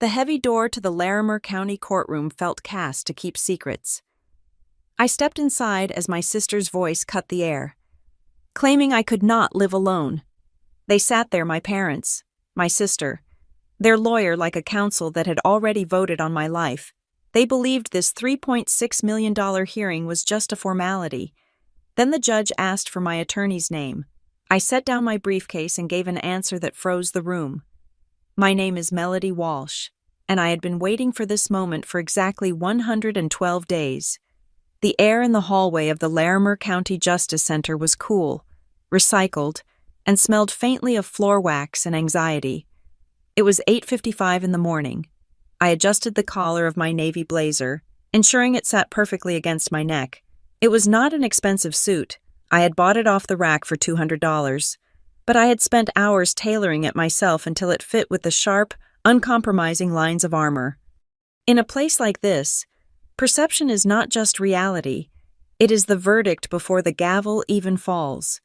The heavy door to the Larimer County courtroom felt cast to keep secrets. I stepped inside as my sister's voice cut the air, claiming I could not live alone. They sat there, my parents, my sister, their lawyer like a council that had already voted on my life. They believed this $3.6 million hearing was just a formality. Then the judge asked for my attorney's name. I set down my briefcase and gave an answer that froze the room. My name is Melody Walsh, and I had been waiting for this moment for exactly 112 days. The air in the hallway of the Larimer County Justice Center was cool, recycled, and smelled faintly of floor wax and anxiety. It was 8:55 in the morning. I adjusted the collar of my navy blazer, ensuring it sat perfectly against my neck. It was not an expensive suit. I had bought it off the rack for $200, but I had spent hours tailoring it myself until it fit with the sharp, uncompromising lines of armor. In a place like this, perception is not just reality, it is the verdict before the gavel even falls.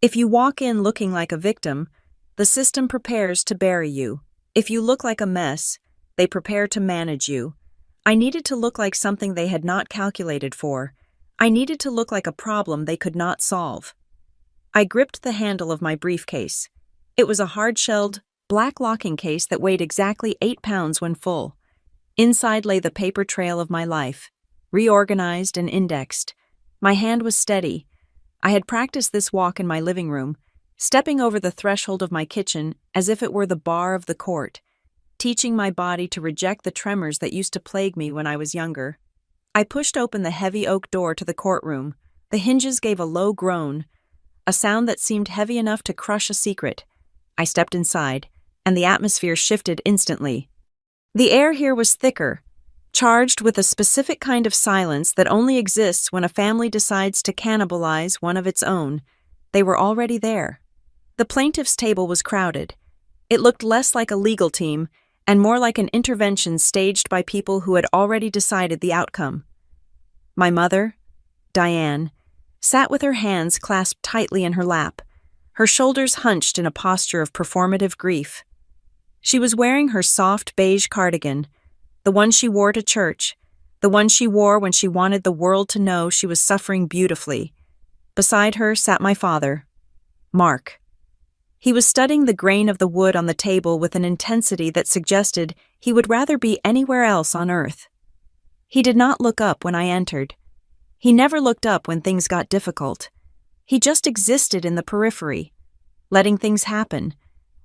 If you walk in looking like a victim, the system prepares to bury you. If you look like a mess, they prepare to manage you. I needed to look like something they had not calculated for. I needed to look like a problem they could not solve. I gripped the handle of my briefcase. It was a hard-shelled, black locking case that weighed exactly 8 pounds when full. Inside lay the paper trail of my life, reorganized and indexed. My hand was steady. I had practiced this walk in my living room, stepping over the threshold of my kitchen as if it were the bar of the court, teaching my body to reject the tremors that used to plague me when I was younger. I pushed open the heavy oak door to the courtroom. The hinges gave a low groan, a sound that seemed heavy enough to crush a secret. I stepped inside, and the atmosphere shifted instantly. The air here was thicker, charged with a specific kind of silence that only exists when a family decides to cannibalize one of its own. They were already there. The plaintiff's table was crowded. It looked less like a legal team and more like an intervention staged by people who had already decided the outcome. My mother, Diane, sat with her hands clasped tightly in her lap, her shoulders hunched in a posture of performative grief. She was wearing her soft beige cardigan, the one she wore to church, the one she wore when she wanted the world to know she was suffering beautifully. Beside her sat my father, Mark. He was studying the grain of the wood on the table with an intensity that suggested he would rather be anywhere else on earth. He did not look up when I entered. He never looked up when things got difficult. He just existed in the periphery, letting things happen,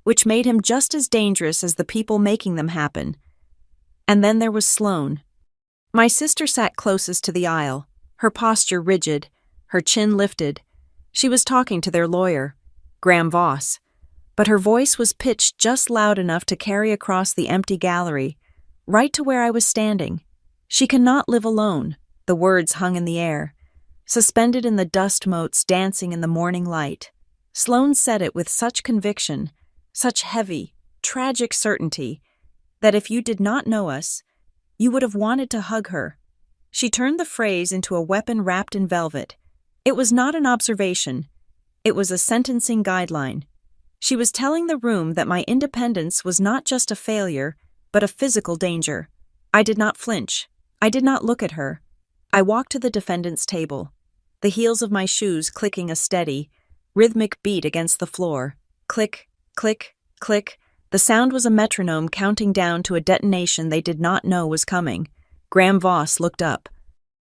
which made him just as dangerous as the people making them happen. And then there was Sloane. My sister sat closest to the aisle, her posture rigid, her chin lifted. She was talking to their lawyer, Graham Voss, but her voice was pitched just loud enough to carry across the empty gallery, right to where I was standing. She cannot live alone, the words hung in the air, suspended in the dust motes dancing in the morning light. Sloane said it with such conviction, such heavy, tragic certainty, that if you did not know us, you would have wanted to hug her. She turned the phrase into a weapon wrapped in velvet. It was not an observation. It was a sentencing guideline. She was telling the room that my independence was not just a failure, but a physical danger. I did not flinch. I did not look at her. I walked to the defendant's table, the heels of my shoes clicking a steady, rhythmic beat against the floor. Click, click, click. The sound was a metronome counting down to a detonation they did not know was coming. Graham Voss looked up.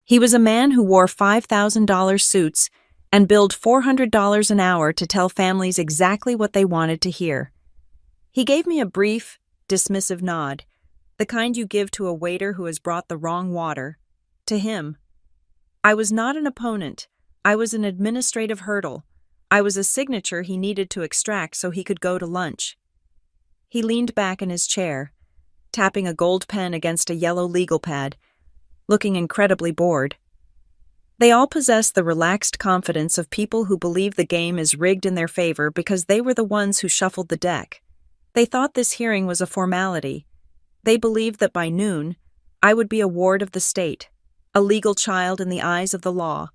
He was a man who wore $5,000 suits and billed $400 an hour to tell families exactly what they wanted to hear. He gave me a brief, dismissive nod, the kind you give to a waiter who has brought the wrong water. To him, I was not an opponent. I was an administrative hurdle. I was a signature he needed to extract so he could go to lunch. He leaned back in his chair, tapping a gold pen against a yellow legal pad, looking incredibly bored. They all possessed the relaxed confidence of people who believe the game is rigged in their favor because they were the ones who shuffled the deck. They thought this hearing was a formality. They believed that by noon, I would be a ward of the state, a legal child in the eyes of the law,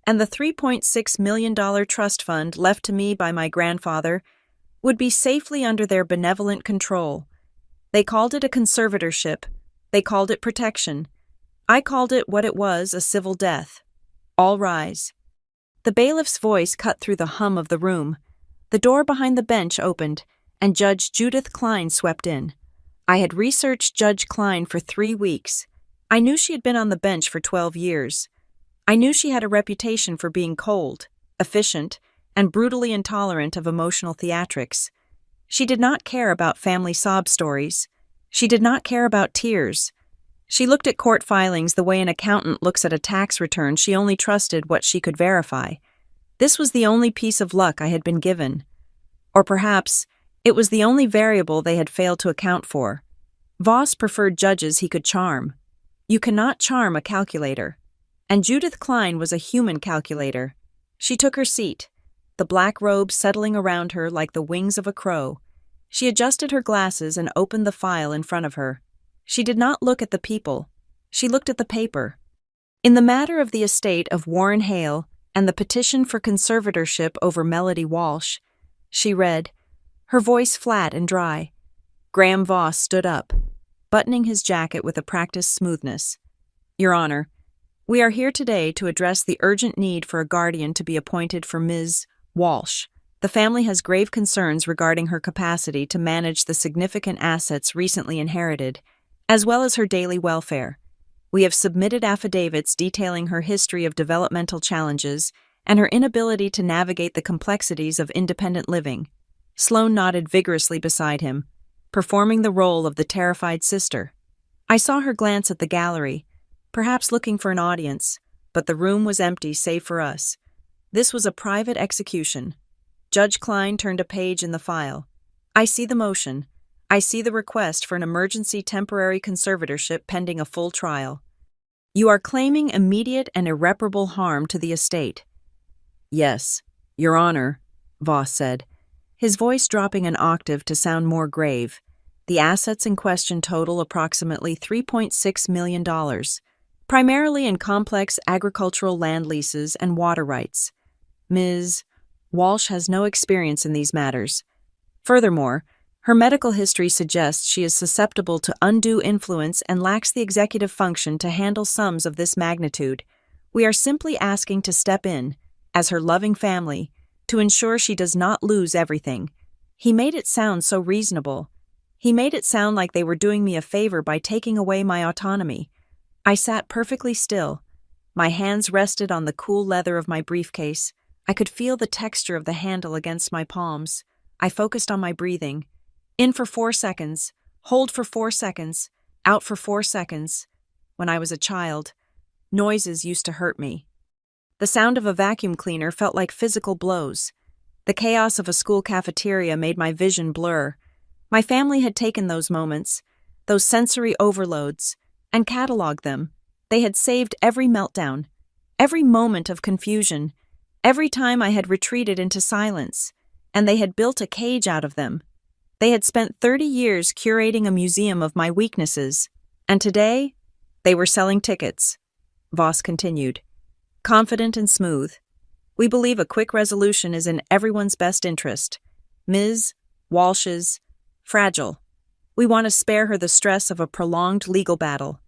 and the $3.6 million trust fund left to me by my grandfather would be safely under their benevolent control. They called it a conservatorship. They called it protection. I called it what it was, a civil death. All rise. The bailiff's voice cut through the hum of the room. The door behind the bench opened, and Judge Judith Klein swept in. I had researched Judge Klein for 3 weeks. I knew she had been on the bench for 12 years. I knew she had a reputation for being cold, efficient, and brutally intolerant of emotional theatrics. She did not care about family sob stories. She did not care about tears. She looked at court filings the way an accountant looks at a tax return. She only trusted what she could verify. This was the only piece of luck I had been given. Or perhaps it was the only variable they had failed to account for. Voss preferred judges he could charm. You cannot charm a calculator. And Judith Klein was a human calculator. She took her seat, the black robe settling around her like the wings of a crow. She adjusted her glasses and opened the file in front of her. She did not look at the people. She looked at the paper. In the matter of the estate of Warren Hale and the petition for conservatorship over Melody Walsh, she read, her voice flat and dry. Graham Voss stood up, buttoning his jacket with a practiced smoothness. Your Honor, we are here today to address the urgent need for a guardian to be appointed for Ms. Walsh. The family has grave concerns regarding her capacity to manage the significant assets recently inherited, as well as her daily welfare. We have submitted affidavits detailing her history of developmental challenges and her inability to navigate the complexities of independent living. Sloane nodded vigorously beside him, performing the role of the terrified sister. I saw her glance at the gallery, perhaps looking for an audience, but the room was empty save for us. This was a private execution. Judge Klein turned a page in the file. I see the motion. I see the request for an emergency temporary conservatorship pending a full trial. You are claiming immediate and irreparable harm to the estate. Yes, Your Honor, Voss said, his voice dropping an octave to sound more grave. The assets in question total approximately $3.6 million, primarily in complex agricultural land leases and water rights. Ms. Walsh has no experience in these matters. Furthermore, her medical history suggests she is susceptible to undue influence and lacks the executive function to handle sums of this magnitude. We are simply asking to step in, as her loving family, to ensure she does not lose everything. He made it sound so reasonable. He made it sound like they were doing me a favor by taking away my autonomy. I sat perfectly still. My hands rested on the cool leather of my briefcase. I could feel the texture of the handle against my palms. I focused on my breathing. In for 4 seconds, hold for 4 seconds, out for 4 seconds. When I was a child, noises used to hurt me. The sound of a vacuum cleaner felt like physical blows. The chaos of a school cafeteria made my vision blur. My family had taken those moments, those sensory overloads, and cataloged them. They had saved every meltdown, every moment of confusion, every time I had retreated into silence, and they had built a cage out of them. They had spent 30 years curating a museum of my weaknesses, and today, they were selling tickets. Voss continued, confident and smooth. We believe a quick resolution is in everyone's best interest. Ms. Walsh's fragile. We want to spare her the stress of a prolonged legal battle.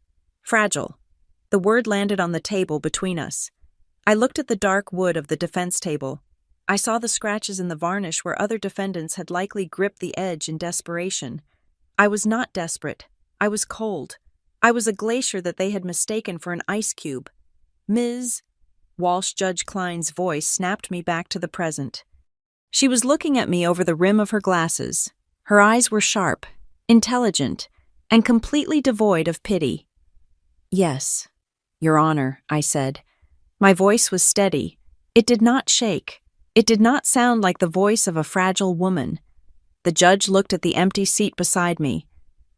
Fragile. The word landed on the table between us. I looked at the dark wood of the defense table. I saw the scratches in the varnish where other defendants had likely gripped the edge in desperation. I was not desperate. I was cold. I was a glacier that they had mistaken for an ice cube. Ms. Walsh, Judge Klein's voice snapped me back to the present. She was looking at me over the rim of her glasses. Her eyes were sharp, intelligent, and completely devoid of pity. Yes, Your Honor, I said. My voice was steady. It did not shake. It did not sound like the voice of a fragile woman. The judge looked at the empty seat beside me.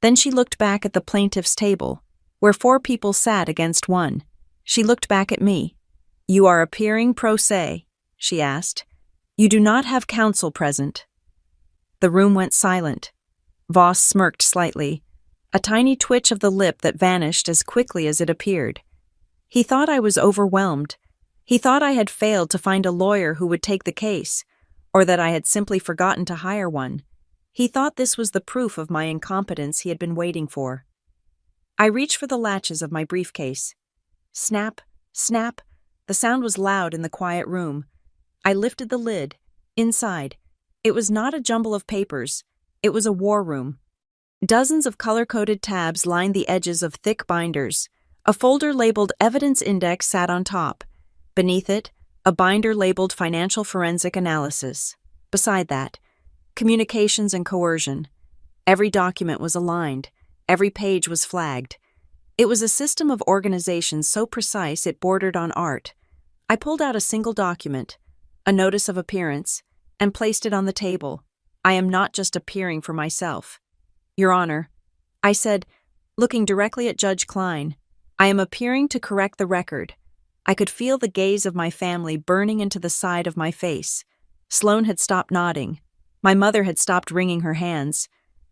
Then she looked back at the plaintiff's table, where 4 people sat against one. She looked back at me. You are appearing pro se, she asked. You do not have counsel present. The room went silent. Voss smirked slightly, a tiny twitch of the lip that vanished as quickly as it appeared. He thought I was overwhelmed. He thought I had failed to find a lawyer who would take the case, or that I had simply forgotten to hire one. He thought this was the proof of my incompetence he had been waiting for. I reached for the latches of my briefcase. Snap, snap. The sound was loud in the quiet room. I lifted the lid. Inside, it was not a jumble of papers. It was a war room. Dozens of color-coded tabs lined the edges of thick binders. A folder labeled Evidence Index sat on top. Beneath it, a binder labeled Financial Forensic Analysis. Beside that, Communications and Coercion. Every document was aligned. Every page was flagged. It was a system of organization so precise it bordered on art. I pulled out a single document, a notice of appearance, and placed it on the table. I am not just appearing for myself. Your Honor, I said, looking directly at Judge Klein, I am appearing to correct the record. I could feel the gaze of my family burning into the side of my face. Sloan had stopped nodding. My mother had stopped wringing her hands.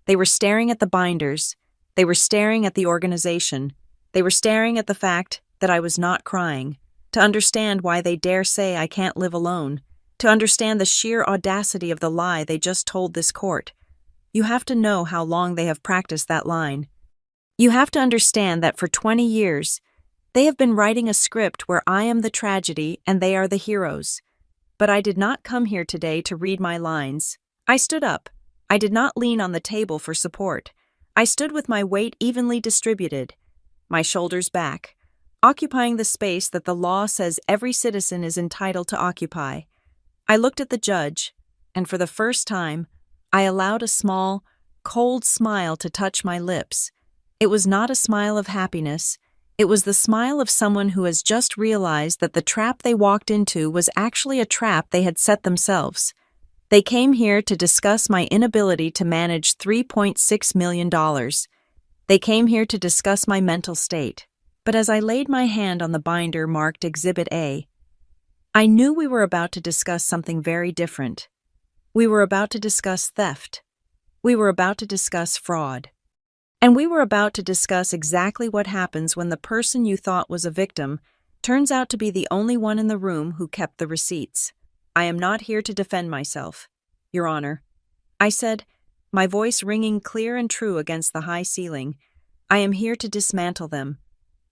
They were staring at the binders. They were staring at the organization. They were staring at the fact that I was not crying, to understand why they dare say I can't live alone, to understand the sheer audacity of the lie they just told this court. You have to know how long they have practiced that line. You have to understand that for 20 years, they have been writing a script where I am the tragedy and they are the heroes. But I did not come here today to read my lines. I stood up. I did not lean on the table for support. I stood with my weight evenly distributed, my shoulders back, occupying the space that the law says every citizen is entitled to occupy. I looked at the judge, and for the first time, I allowed a small, cold smile to touch my lips. It was not a smile of happiness. It was the smile of someone who has just realized that the trap they walked into was actually a trap they had set themselves. They came here to discuss my inability to manage $3.6 million. They came here to discuss my mental state. But as I laid my hand on the binder marked Exhibit A, I knew we were about to discuss something very different. We were about to discuss theft. We were about to discuss fraud. And we were about to discuss exactly what happens when the person you thought was a victim turns out to be the only one in the room who kept the receipts. I am not here to defend myself, Your Honor, I said, my voice ringing clear and true against the high ceiling. I am here to dismantle them.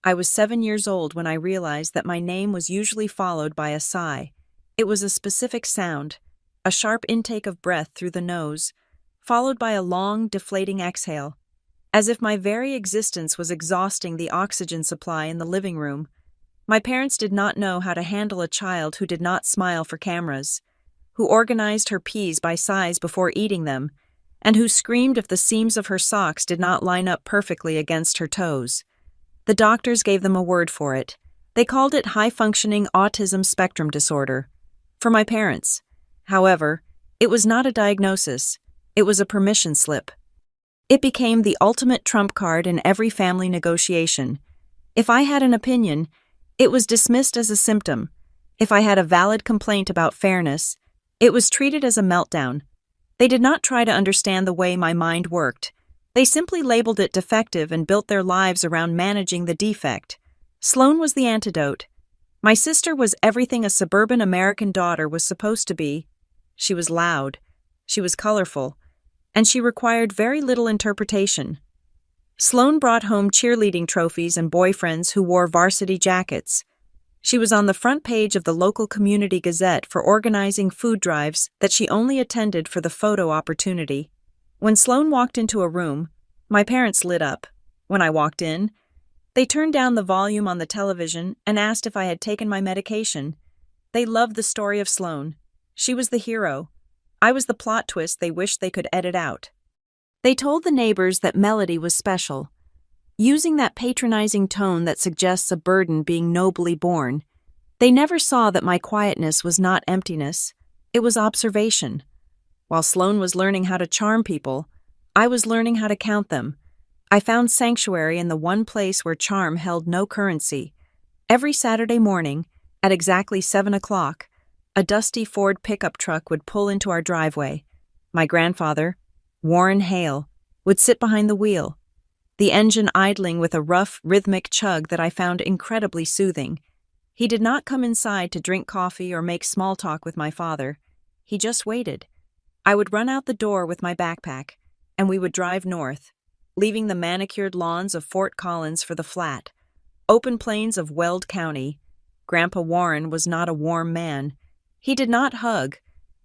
I was 7 years old when I realized that my name was usually followed by a sigh. It was a specific sound, a sharp intake of breath through the nose, followed by a long, deflating exhale, as if my very existence was exhausting the oxygen supply in the living room. My parents did not know how to handle a child who did not smile for cameras, who organized her peas by size before eating them, and who screamed if the seams of her socks did not line up perfectly against her toes. The doctors gave them a word for it. They called it high-functioning autism spectrum disorder. For my parents, however, it was not a diagnosis. It was a permission slip. It became the ultimate trump card in every family negotiation. If I had an opinion, it was dismissed as a symptom. If I had a valid complaint about fairness, it was treated as a meltdown. They did not try to understand the way my mind worked. They simply labeled it defective and built their lives around managing the defect. Sloan was the antidote. My sister was everything a suburban American daughter was supposed to be. She was loud, she was colorful, and she required very little interpretation. Sloan brought home cheerleading trophies and boyfriends who wore varsity jackets. She was on the front page of the local community gazette for organizing food drives that she only attended for the photo opportunity. When Sloan walked into a room, my parents lit up. When I walked in, they turned down the volume on the television and asked if I had taken my medication. They loved the story of Sloan. She was the hero. I was the plot twist they wished they could edit out. They told the neighbors that Melody was special, using that patronizing tone that suggests a burden being nobly borne. They never saw that my quietness was not emptiness, it was observation. While Sloan was learning how to charm people, I was learning how to count them. I found sanctuary in the one place where charm held no currency. Every Saturday morning, at exactly 7 o'clock, a dusty Ford pickup truck would pull into our driveway. My grandfather, Warren Hale, would sit behind the wheel, the engine idling with a rough, rhythmic chug that I found incredibly soothing. He did not come inside to drink coffee or make small talk with my father. He just waited. I would run out the door with my backpack, and we would drive north, leaving the manicured lawns of Fort Collins for the flat, open plains of Weld County. Grandpa Warren was not a warm man. He did not hug.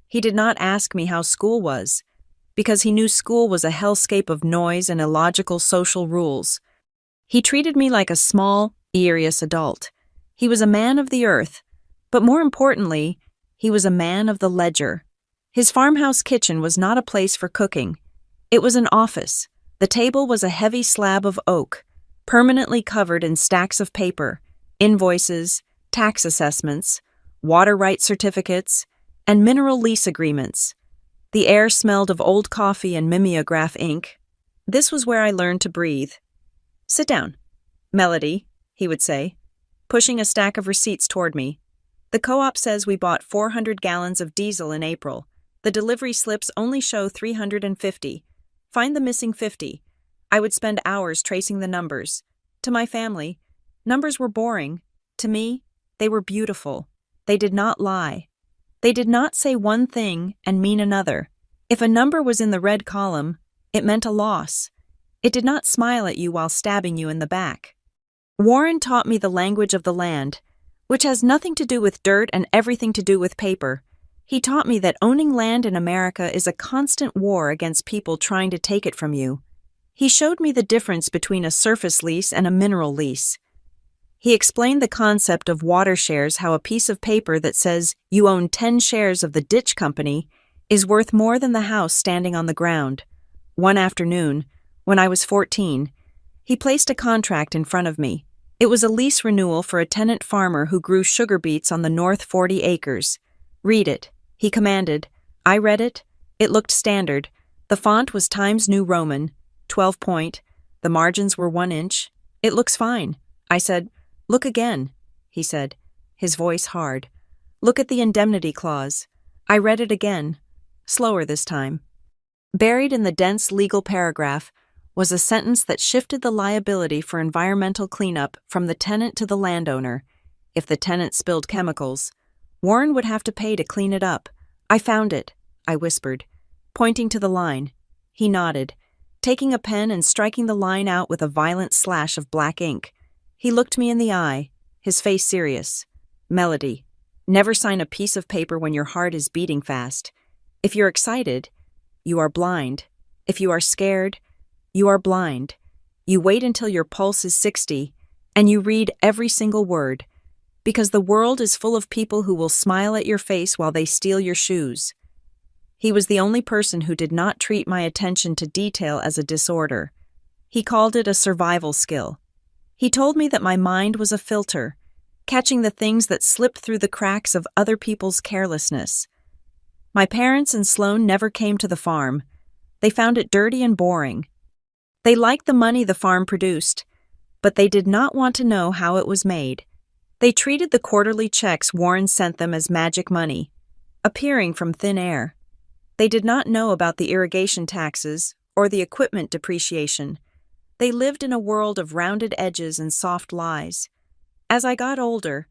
He did not ask me how school was, because he knew school was a hellscape of noise and illogical social rules. He treated me like a small, serious adult. He was a man of the earth, but more importantly, he was a man of the ledger. His farmhouse kitchen was not a place for cooking. It was an office. The table was a heavy slab of oak, permanently covered in stacks of paper, invoices, tax assessments, water rights certificates, and mineral lease agreements. The air smelled of old coffee and mimeograph ink. This was where I learned to breathe. "Sit down, Melody," he would say, pushing a stack of receipts toward me. "The co-op says we bought 400 gallons of diesel in April. The delivery slips only show 350. Find the missing 50. I would spend hours tracing the numbers. To my family, numbers were boring. To me, they were beautiful. They did not lie. They did not say one thing and mean another. If a number was in the red column, it meant a loss. It did not smile at you while stabbing you in the back. Warren taught me the language of the land, which has nothing to do with dirt and everything to do with paper. He taught me that owning land in America is a constant war against people trying to take it from you. He showed me the difference between a surface lease and a mineral lease. He explained the concept of water shares, how a piece of paper that says you own 10 shares of the ditch company is worth more than the house standing on the ground. One afternoon, when I was 14, he placed a contract in front of me. It was a lease renewal for a tenant farmer who grew sugar beets on the north 40 acres. "Read it," he commanded. I read it. It looked standard. The font was Times New Roman, 12 point. The margins were 1 inch. "It looks fine." I said, "Look again," he said, his voice hard. "Look at the indemnity clause." I read it again, slower this time. Buried in the dense legal paragraph was a sentence that shifted the liability for environmental cleanup from the tenant to the landowner. If the tenant spilled chemicals, Warren would have to pay to clean it up. "I found it," I whispered, pointing to the line. He nodded, taking a pen and striking the line out with a violent slash of black ink. He looked me in the eye, his face serious. "Melody, never sign a piece of paper when your heart is beating fast. If you're excited, you are blind. If you are scared, you are blind. You wait until your pulse is 60, and you read every single word, because the world is full of people who will smile at your face while they steal your shoes." He was the only person who did not treat my attention to detail as a disorder. He called it a survival skill. He told me that my mind was a filter, catching the things that slipped through the cracks of other people's carelessness. My parents and Sloan never came to the farm. They found it dirty and boring. They liked the money the farm produced, but they did not want to know how it was made. They treated the quarterly checks Warren sent them as magic money, appearing from thin air. They did not know about the irrigation taxes or the equipment depreciation. They lived in a world of rounded edges and soft lies. As I got older,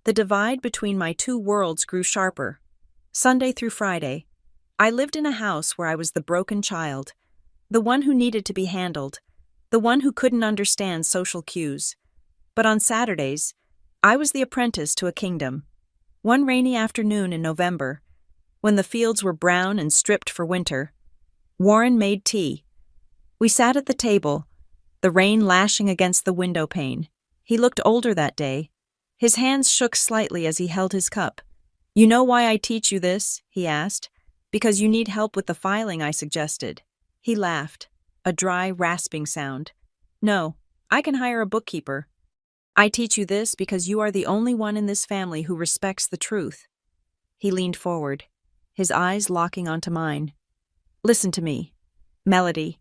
the divide between my two worlds grew sharper. Sunday through Friday, I lived in a house where I was the broken child, the one who needed to be handled, the one who couldn't understand social cues. But on Saturdays, I was the apprentice to a kingdom. One rainy afternoon in November, when the fields were brown and stripped for winter, Warren made tea. We sat at the table, the rain lashing against the window pane. He looked older that day. His hands shook slightly as he held his cup. "You know why I teach you this?" he asked. "Because you need help with the filing," I suggested. He laughed, a dry, rasping sound. "No, I can hire a bookkeeper. I teach you this because you are the only one in this family who respects the truth." He leaned forward, his eyes locking onto mine. "Listen to me, Melody.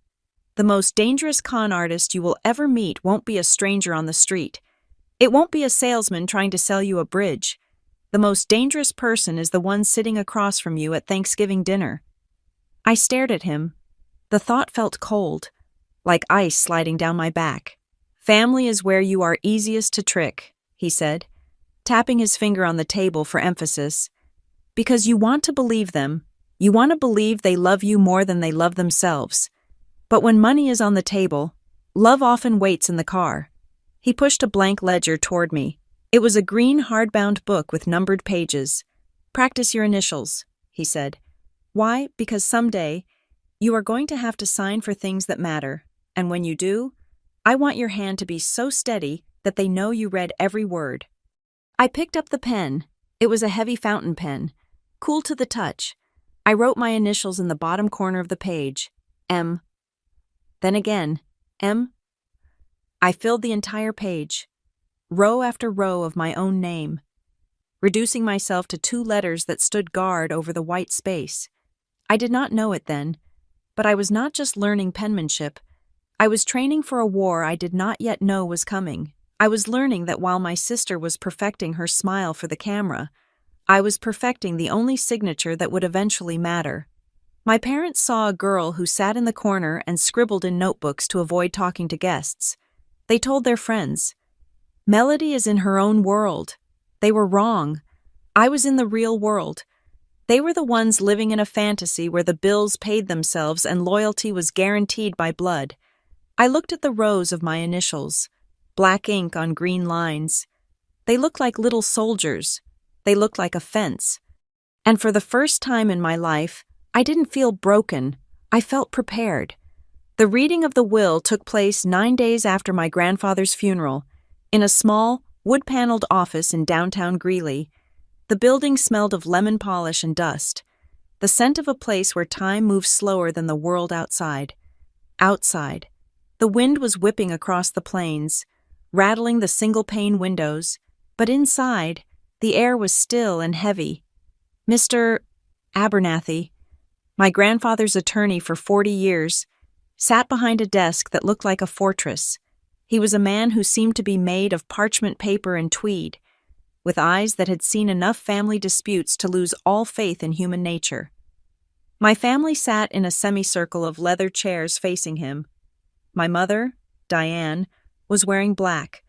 The most dangerous con artist you will ever meet won't be a stranger on the street. It won't be a salesman trying to sell you a bridge. The most dangerous person is the one sitting across from you at Thanksgiving dinner." I stared at him. The thought felt cold, like ice sliding down my back. "Family is where you are easiest to trick," he said, tapping his finger on the table for emphasis. "Because you want to believe them, You want to believe they love you more than they love themselves. But when money is on the table, love often waits in the car. He pushed a blank ledger toward me. It was a green hardbound book with numbered pages. Practice your initials, he said. Why? Because someday, you are going to have to sign for things that matter, and when you do, I want your hand to be so steady that they know you read every word. I picked up the pen. It was a heavy fountain pen, cool to the touch. I wrote my initials in the bottom corner of the page, M. Then again, M. I filled the entire page, row after row of my own name, reducing myself to 2 letters that stood guard over the white space. I did not know it then, but I was not just learning penmanship. I was training for a war I did not yet know was coming. I was learning that while my sister was perfecting her smile for the camera, I was perfecting the only signature that would eventually matter. My parents saw a girl who sat in the corner and scribbled in notebooks to avoid talking to guests. They told their friends, "Melody is in her own world." They were wrong. I was in the real world. They were the ones living in a fantasy where the bills paid themselves and loyalty was guaranteed by blood. I looked at the rows of my initials, black ink on green lines. They looked like little soldiers. They looked like a fence. And for the first time in my life, I didn't feel broken. I felt prepared. The reading of the will took place 9 days after my grandfather's funeral, in a small, wood-paneled office in downtown Greeley. The building smelled of lemon polish and dust, the scent of a place where time moves slower than the world outside. Outside, the wind was whipping across the plains, rattling the single-pane windows, but inside, the air was still and heavy. Mr. Abernathy, my grandfather's attorney for 40 years, sat behind a desk that looked like a fortress. He was a man who seemed to be made of parchment paper and tweed, with eyes that had seen enough family disputes to lose all faith in human nature. My family sat in a semicircle of leather chairs facing him. My mother, Diane, was wearing black,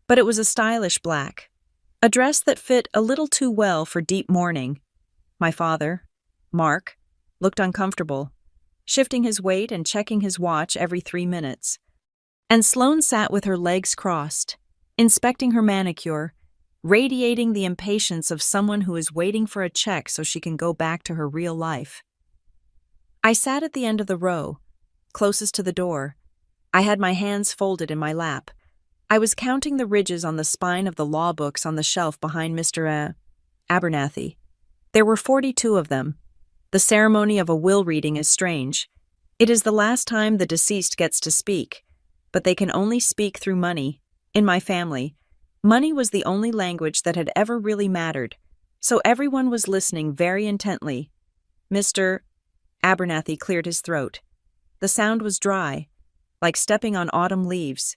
but it was a stylish black, a dress that fit a little too well for deep mourning. My father, Mark, looked uncomfortable, shifting his weight and checking his watch every 3 minutes. And Sloane sat with her legs crossed, inspecting her manicure, radiating the impatience of someone who is waiting for a check so she can go back to her real life. I sat at the end of the row, closest to the door. I had my hands folded in my lap. I was counting the ridges on the spine of the law books on the shelf behind Mr. Abernathy. There were 42 of them. The ceremony of a will reading is strange. It is the last time the deceased gets to speak, but they can only speak through money. In my family, money was the only language that had ever really mattered, so everyone was listening very intently. Mr. Abernathy cleared his throat. The sound was dry, like stepping on autumn leaves.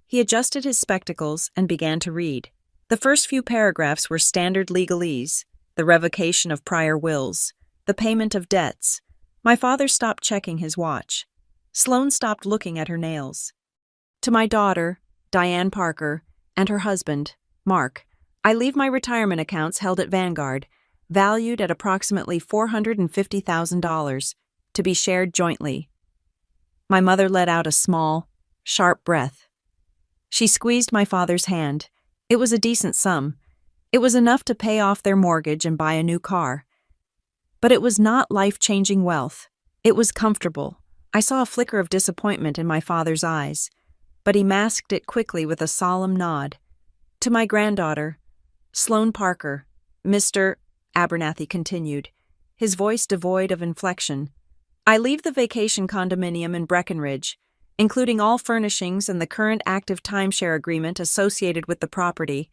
He adjusted his spectacles and began to read. The first few paragraphs were standard legalese, the revocation of prior wills, the payment of debts. My father stopped checking his watch. Sloane stopped looking at her nails. To my daughter, Diane Parker, and her husband, Mark, I leave my retirement accounts held at Vanguard, valued at approximately $450,000, to be shared jointly. My mother let out a small, sharp breath. She squeezed my father's hand. It was a decent sum. It was enough to pay off their mortgage and buy a new car. But it was not life-changing wealth. It was comfortable. I saw a flicker of disappointment in my father's eyes, but he masked it quickly with a solemn nod. To my granddaughter, Sloane Parker, Mr. Abernathy continued, his voice devoid of inflection. I leave the vacation condominium in Breckenridge, including all furnishings and the current active timeshare agreement associated with the property.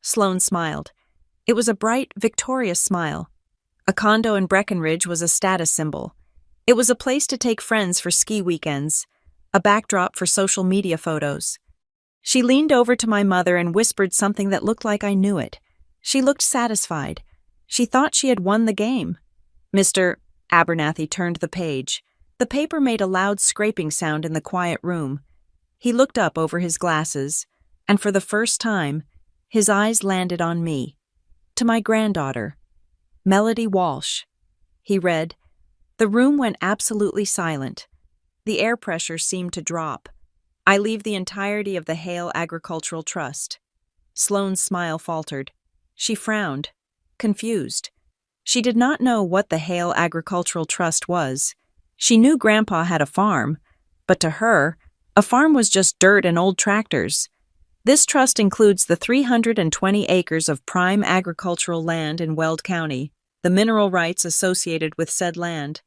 Sloane smiled. It was a bright, victorious smile. A condo in Breckenridge was a status symbol. It was a place to take friends for ski weekends, a backdrop for social media photos. She leaned over to my mother and whispered something that looked like I knew it. She looked satisfied. She thought she had won the game. Mr. Abernathy turned the page. The paper made a loud scraping sound in the quiet room. He looked up over his glasses, and for the first time, his eyes landed on me. To my granddaughter, Melody Walsh. He read, The room went absolutely silent. The air pressure seemed to drop. I leave the entirety of the Hale Agricultural Trust. Sloane's smile faltered. She frowned, confused. She did not know what the Hale Agricultural Trust was. She knew Grandpa had a farm, but to her, a farm was just dirt and old tractors. This trust includes the 320 acres of prime agricultural land in Weld County, the mineral rights associated with said land,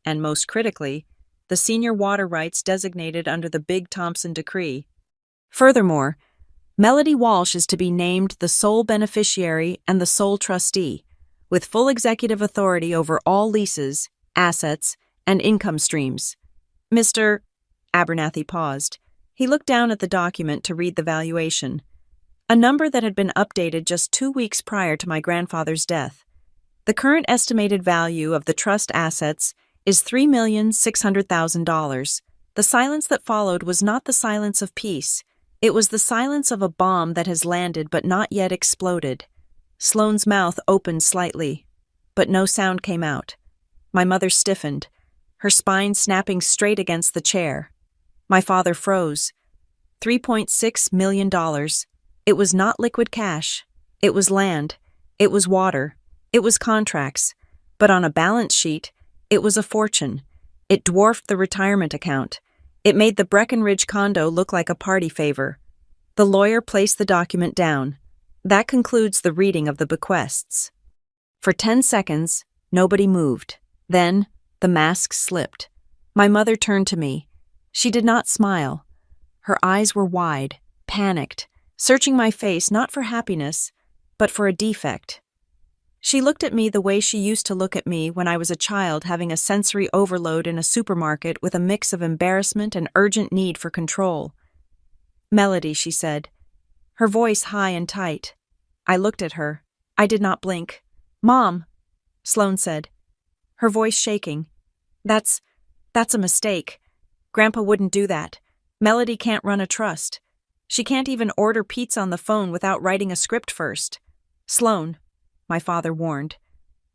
and most critically, the senior water rights designated under the Big Thompson Decree. Furthermore, Melody Walsh is to be named the sole beneficiary and the sole trustee, with full executive authority over all leases, assets, and income streams. Mr. Abernathy paused. He looked down at the document to read the valuation, a number that had been updated just 2 weeks prior to my grandfather's death. The current estimated value of the trust assets is $3,600,000. The silence that followed was not the silence of peace. It was the silence of a bomb that has landed but not yet exploded. Sloane's mouth opened slightly, but no sound came out. My mother stiffened, her spine snapping straight against the chair. My father froze. $3.6 million. It was not liquid cash. It was land. It was water. It was contracts. But on a balance sheet, it was a fortune. It dwarfed the retirement account. It made the Breckenridge condo look like a party favor. The lawyer placed the document down. That concludes the reading of the bequests. For 10 seconds, nobody moved. Then, the mask slipped. My mother turned to me. She did not smile. Her eyes were wide, panicked, searching my face not for happiness, but for a defect. She looked at me the way she used to look at me when I was a child having a sensory overload in a supermarket with a mix of embarrassment and urgent need for control. "Melody," she said, her voice high and tight. I looked at her. I did not blink. "Mom," Sloane said, her voice shaking. That's a mistake. Grandpa wouldn't do that. Melody can't run a trust. She can't even order pizza on the phone without writing a script first." "Sloane," my father warned.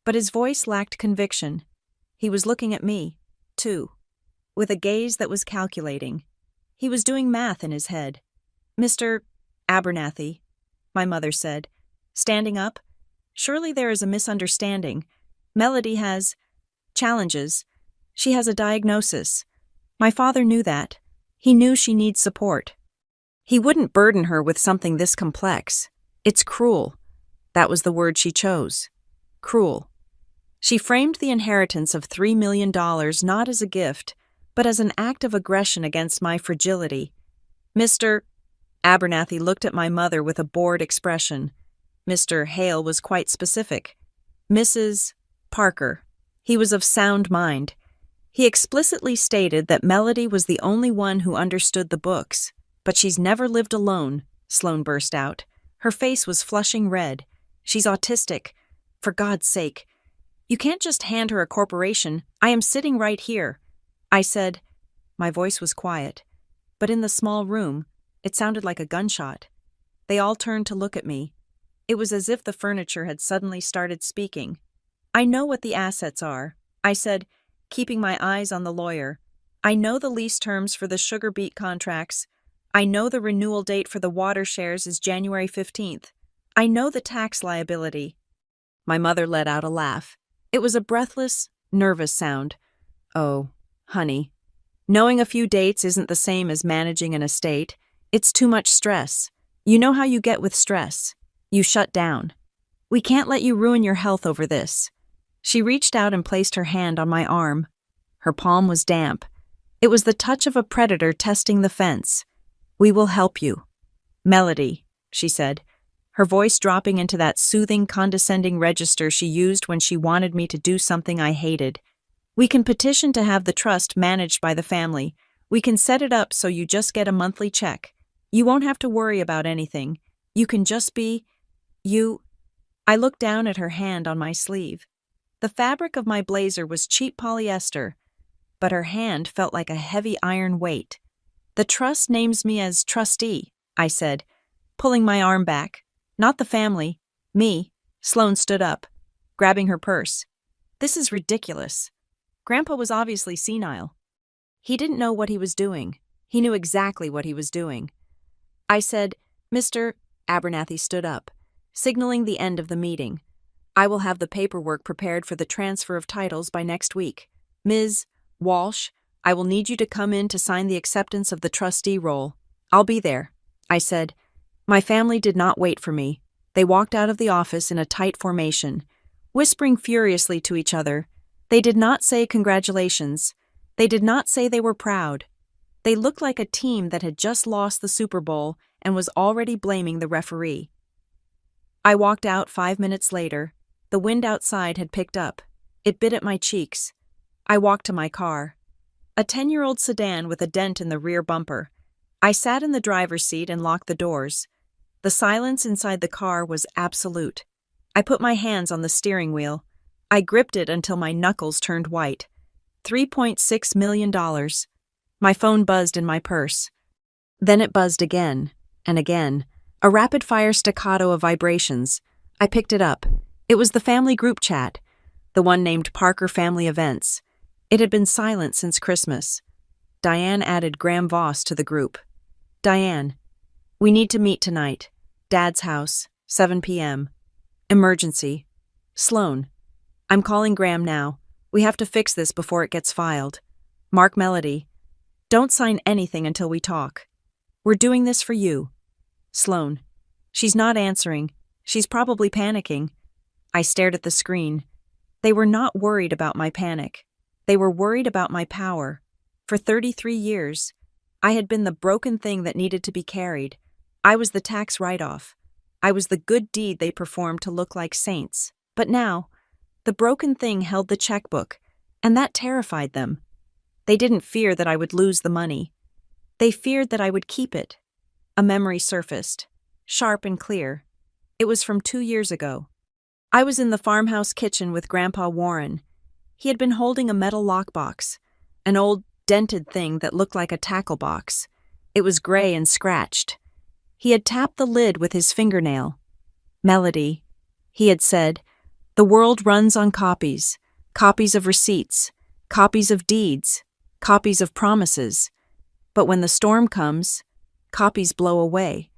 But his voice lacked conviction. He was looking at me, too, with a gaze that was calculating. He was doing math in his head. "Mr. Abernathy," my mother said, standing up, "surely there is a misunderstanding. Melody has challenges. She has a diagnosis. My father knew that. He knew she needs support. He wouldn't burden her with something this complex. It's cruel." That was the word she chose. Cruel. She framed the inheritance of $3 million not as a gift, but as an act of aggression against my fragility. Mr. Abernathy looked at my mother with a bored expression. Mr. Hale was quite specific. Mrs. Parker. He was of sound mind. He explicitly stated that Melody was the only one who understood the books. "But she's never lived alone," Sloane burst out. Her face was flushing red. "She's autistic. For God's sake. You can't just hand her a corporation. I am sitting right here." I said. My voice was quiet. But in the small room, it sounded like a gunshot. They all turned to look at me. It was as if the furniture had suddenly started speaking. "I know what the assets are," I said, keeping my eyes on the lawyer. "I know the lease terms for the sugar beet contracts. I know the renewal date for the water shares is January 15th. I know the tax liability." My mother let out a laugh. It was a breathless, nervous sound. "Oh, honey, knowing a few dates isn't the same as managing an estate. It's too much stress. You know how you get with stress. You shut down. We can't let you ruin your health over this." She reached out and placed her hand on my arm. Her palm was damp. It was the touch of a predator testing the fence. "We will help you. Melody," she said, her voice dropping into that soothing, condescending register she used when she wanted me to do something I hated. "We can petition to have the trust managed by the family. We can set it up so you just get a monthly check. You won't have to worry about anything. You can just be you." I looked down at her hand on my sleeve. The fabric of my blazer was cheap polyester, but her hand felt like a heavy iron weight. "The trust names me as trustee," I said, pulling my arm back. "Not the family. Me." Sloane stood up, grabbing her purse. "This is ridiculous." Grandpa was obviously senile. He didn't know what he was doing. He knew exactly what he was doing. I said, "Mr." Abernathy stood up, signaling the end of the meeting. "I will have the paperwork prepared for the transfer of titles by next week. Ms. Walsh, I will need you to come in to sign the acceptance of the trustee role. I'll be there," I said. My family did not wait for me. They walked out of the office in a tight formation, whispering furiously to each other. They did not say congratulations. They did not say they were proud. They looked like a team that had just lost the Super Bowl and was already blaming the referee. I walked out 5 minutes later. The wind outside had picked up. It bit at my cheeks. I walked to my car. A 10-year-old sedan with a dent in the rear bumper. I sat in the driver's seat and locked the doors. The silence inside the car was absolute. I put my hands on the steering wheel. I gripped it until my knuckles turned white. $3.6 million. My phone buzzed in my purse. Then it buzzed again, and again. A rapid-fire staccato of vibrations. I picked it up. It was the family group chat, the one named Parker Family Events. It had been silent since Christmas. Diane added Graham Voss to the group. "Diane, we need to meet tonight. Dad's house, 7 p.m. Emergency. Sloan. I'm calling Graham now. We have to fix this before it gets filed. Mark Melody. Don't sign anything until we talk. We're doing this for you. Sloan." She's not answering. She's probably panicking. I stared at the screen. They were not worried about my panic. They were worried about my power. For 33 years, I had been the broken thing that needed to be carried. I was the tax write-off. I was the good deed they performed to look like saints. But now, the broken thing held the checkbook, and that terrified them. They didn't fear that I would lose the money. They feared that I would keep it. A memory surfaced, sharp and clear. It was from 2 years ago. I was in the farmhouse kitchen with Grandpa Warren. He had been holding a metal lockbox, an old, dented thing that looked like a tackle box. It was gray and scratched. He had tapped the lid with his fingernail. "Melody," he had said, "the world runs on copies. Copies of receipts, copies of deeds, copies of promises. But when the storm comes, copies blow away."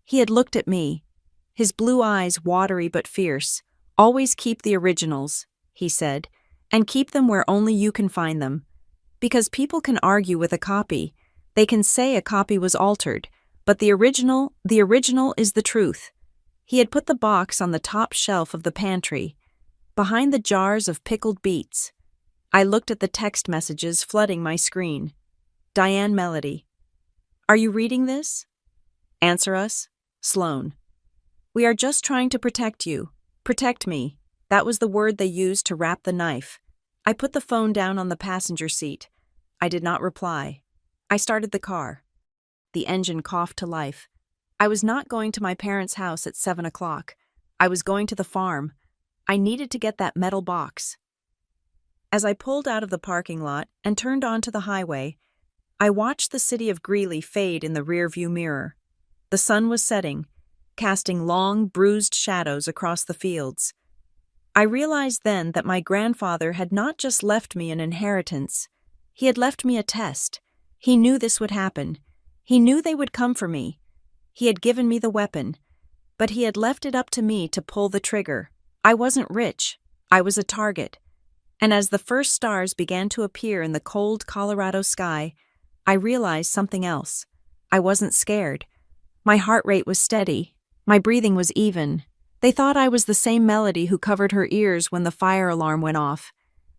He had looked at me, his blue eyes watery but fierce. "Always keep the originals," he said, "and keep them where only you can find them. Because people can argue with a copy. They can say a copy was altered, but the original is the truth." He had put the box on the top shelf of the pantry, behind the jars of pickled beets. I looked at the text messages flooding my screen. "Diane Melody. Are you reading this? Answer us. Sloan. We are just trying to protect you. Protect me." That was the word they used to wrap the knife. I put the phone down on the passenger seat. I did not reply. I started the car. The engine coughed to life. I was not going to my parents' house at 7 o'clock. I was going to the farm. I needed to get that metal box. As I pulled out of the parking lot and turned onto the highway, I watched the city of Greeley fade in the rearview mirror. The sun was setting, casting long, bruised shadows across the fields. I realized then that my grandfather had not just left me an inheritance. He had left me a test. He knew this would happen. He knew they would come for me. He had given me the weapon, but he had left it up to me to pull the trigger. I wasn't rich. I was a target. And as the first stars began to appear in the cold Colorado sky, I realized something else. I wasn't scared. My heart rate was steady. My breathing was even. They thought I was the same Melody who covered her ears when the fire alarm went off.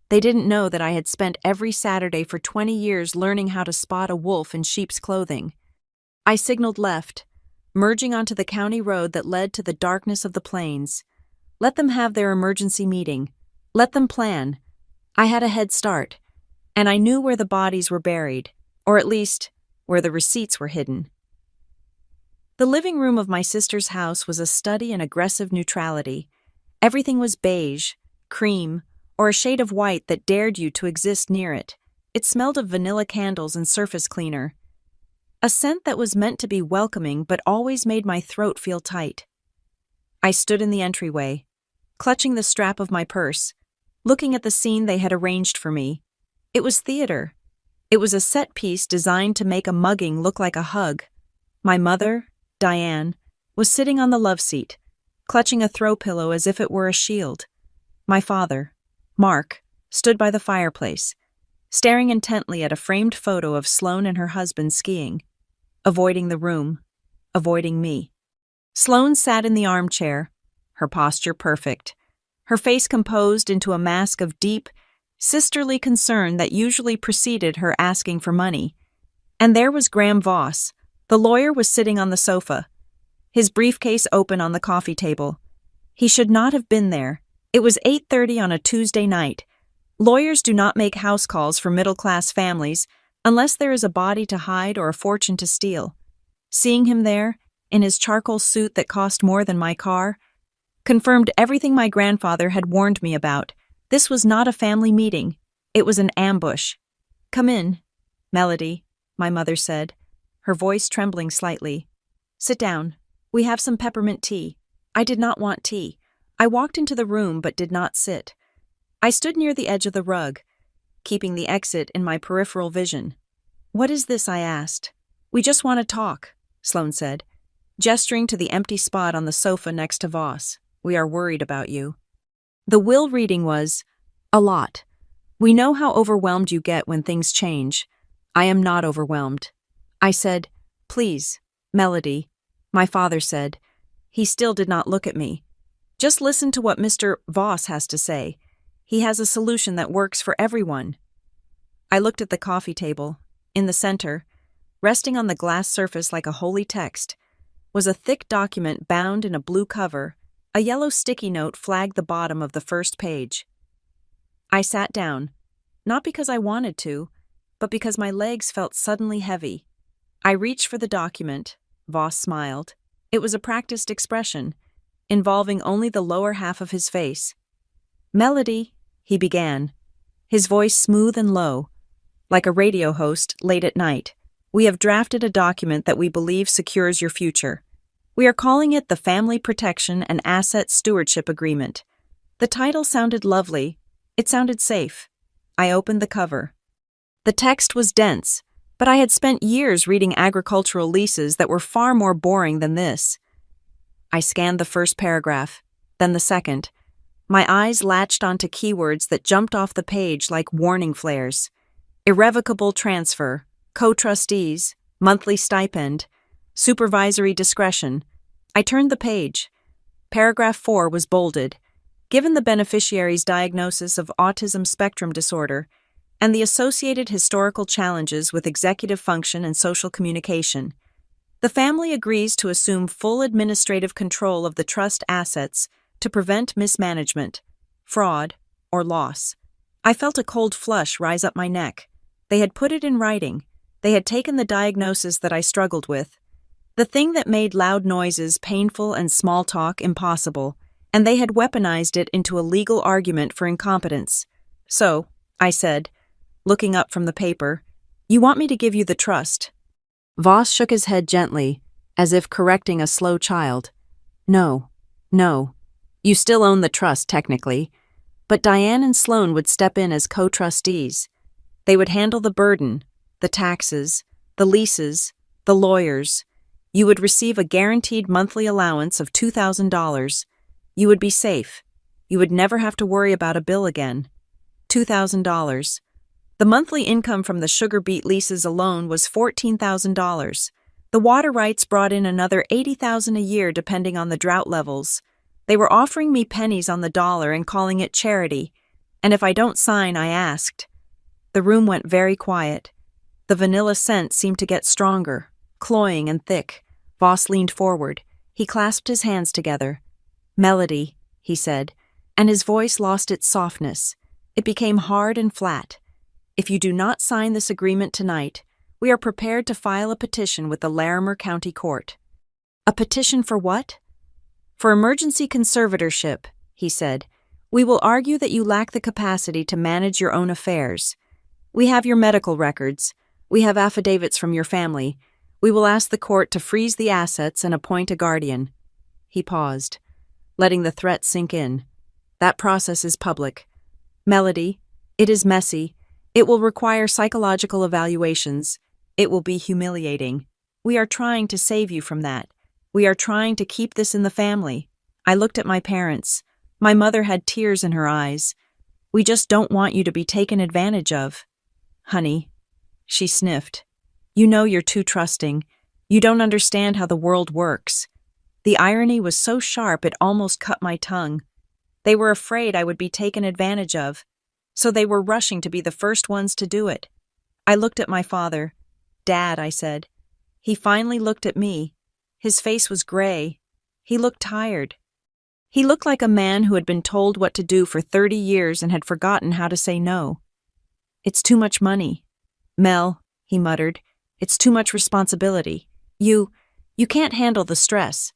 They didn't know that I had spent every Saturday for 20 years learning how to spot a wolf in sheep's clothing. I signaled left, merging onto the county road that led to the darkness of the plains. Let them have their emergency meeting. Let them plan. I had a head start, and I knew where the bodies were buried, or at least where the receipts were hidden. The living room of my sister's house was a study in aggressive neutrality. Everything was beige, cream, or a shade of white that dared you to exist near it. It smelled of vanilla candles and surface cleaner. A scent that was meant to be welcoming but always made my throat feel tight. I stood in the entryway, clutching the strap of my purse, looking at the scene they had arranged for me. It was theater. It was a set piece designed to make a mugging look like a hug. My mother, Diane, was sitting on the love seat, clutching a throw pillow as if it were a shield. My father, Mark, stood by the fireplace, staring intently at a framed photo of Sloane and her husband skiing, avoiding the room, avoiding me. Sloane sat in the armchair, her posture perfect, her face composed into a mask of deep, sisterly concern that usually preceded her asking for money. And there was Graham Voss. The lawyer was sitting on the sofa, his briefcase open on the coffee table. He should not have been there. It was 8:30 on a Tuesday night. Lawyers do not make house calls for middle-class families unless there is a body to hide or a fortune to steal. Seeing him there, in his charcoal suit that cost more than my car, confirmed everything my grandfather had warned me about. This was not a family meeting. It was an ambush. "Come in, Melody," my mother said, her voice trembling slightly. "Sit down. We have some peppermint tea." I did not want tea. I walked into the room but did not sit. I stood near the edge of the rug, keeping the exit in my peripheral vision. "What is this?" I asked. "We just want to talk," Sloane said, gesturing to the empty spot on the sofa next to Voss. "We are worried about you." The will reading was, "A lot. We know how overwhelmed you get when things change. I am not overwhelmed." I said, "Please, Melody." My father said. He still did not look at me. "Just listen to what Mr. Voss has to say. He has a solution that works for everyone." I looked at the coffee table. In the center, resting on the glass surface like a holy text, was a thick document bound in a blue cover. A yellow sticky note flagged the bottom of the first page. I sat down, not because I wanted to, but because my legs felt suddenly heavy. I reached for the document. Voss smiled. It was a practiced expression, involving only the lower half of his face. "Melody," he began, his voice smooth and low, like a radio host late at night. "We have drafted a document that we believe secures your future. We are calling it the Family Protection and Asset Stewardship Agreement." The title sounded lovely. It sounded safe. I opened the cover. The text was dense, but I had spent years reading agricultural leases that were far more boring than this. I scanned the first paragraph, then the second. My eyes latched onto keywords that jumped off the page like warning flares. Irrevocable transfer, co-trustees, monthly stipend, supervisory discretion. I turned the page. Paragraph 4 was bolded. "Given the beneficiary's diagnosis of autism spectrum disorder and the associated historical challenges with executive function and social communication, the family agrees to assume full administrative control of the trust assets to prevent mismanagement, fraud, or loss." I felt a cold flush rise up my neck. They had put it in writing. They had taken the diagnosis that I struggled with, the thing that made loud noises painful and small talk impossible, and they had weaponized it into a legal argument for incompetence. "So," I said, looking up from the paper, "you want me to give you the trust?" Voss shook his head gently, as if correcting a slow child. No. You still own the trust, technically, but Diane and Sloane would step in as co-trustees. They would handle the burden, the taxes, the leases, the lawyers. You would receive a guaranteed monthly allowance of $2,000. You would be safe. You would never have to worry about a bill again. $2,000. The monthly income from the sugar beet leases alone was $14,000. The water rights brought in another $80,000 a year depending on the drought levels. They were offering me pennies on the dollar and calling it charity, and if I don't sign, I asked. The room went very quiet. The vanilla scent seemed to get stronger, cloying and thick. Voss leaned forward. He clasped his hands together. "Melody," he said, and his voice lost its softness. It became hard and flat. "If you do not sign this agreement tonight, we are prepared to file a petition with the Larimer County Court." "A petition for what?" "For emergency conservatorship," he said. "We will argue that you lack the capacity to manage your own affairs. We have your medical records. We have affidavits from your family. We will ask the court to freeze the assets and appoint a guardian." He paused, letting the threat sink in. "That process is public. Melody, it is messy. It will require psychological evaluations. It will be humiliating. We are trying to save you from that. We are trying to keep this in the family. I looked at my parents. My mother had tears in her eyes. We just don't want you to be taken advantage of. Honey, she sniffed. You know you're too trusting. You don't understand how the world works. The irony was so sharp it almost cut my tongue. They were afraid I would be taken advantage of, so they were rushing to be the first ones to do it. I looked at my father. Dad, I said. He finally looked at me. His face was gray. He looked tired. He looked like a man who had been told what to do for 30 years and had forgotten how to say no. It's too much money. Mel, he muttered, it's too much responsibility. You can't handle the stress.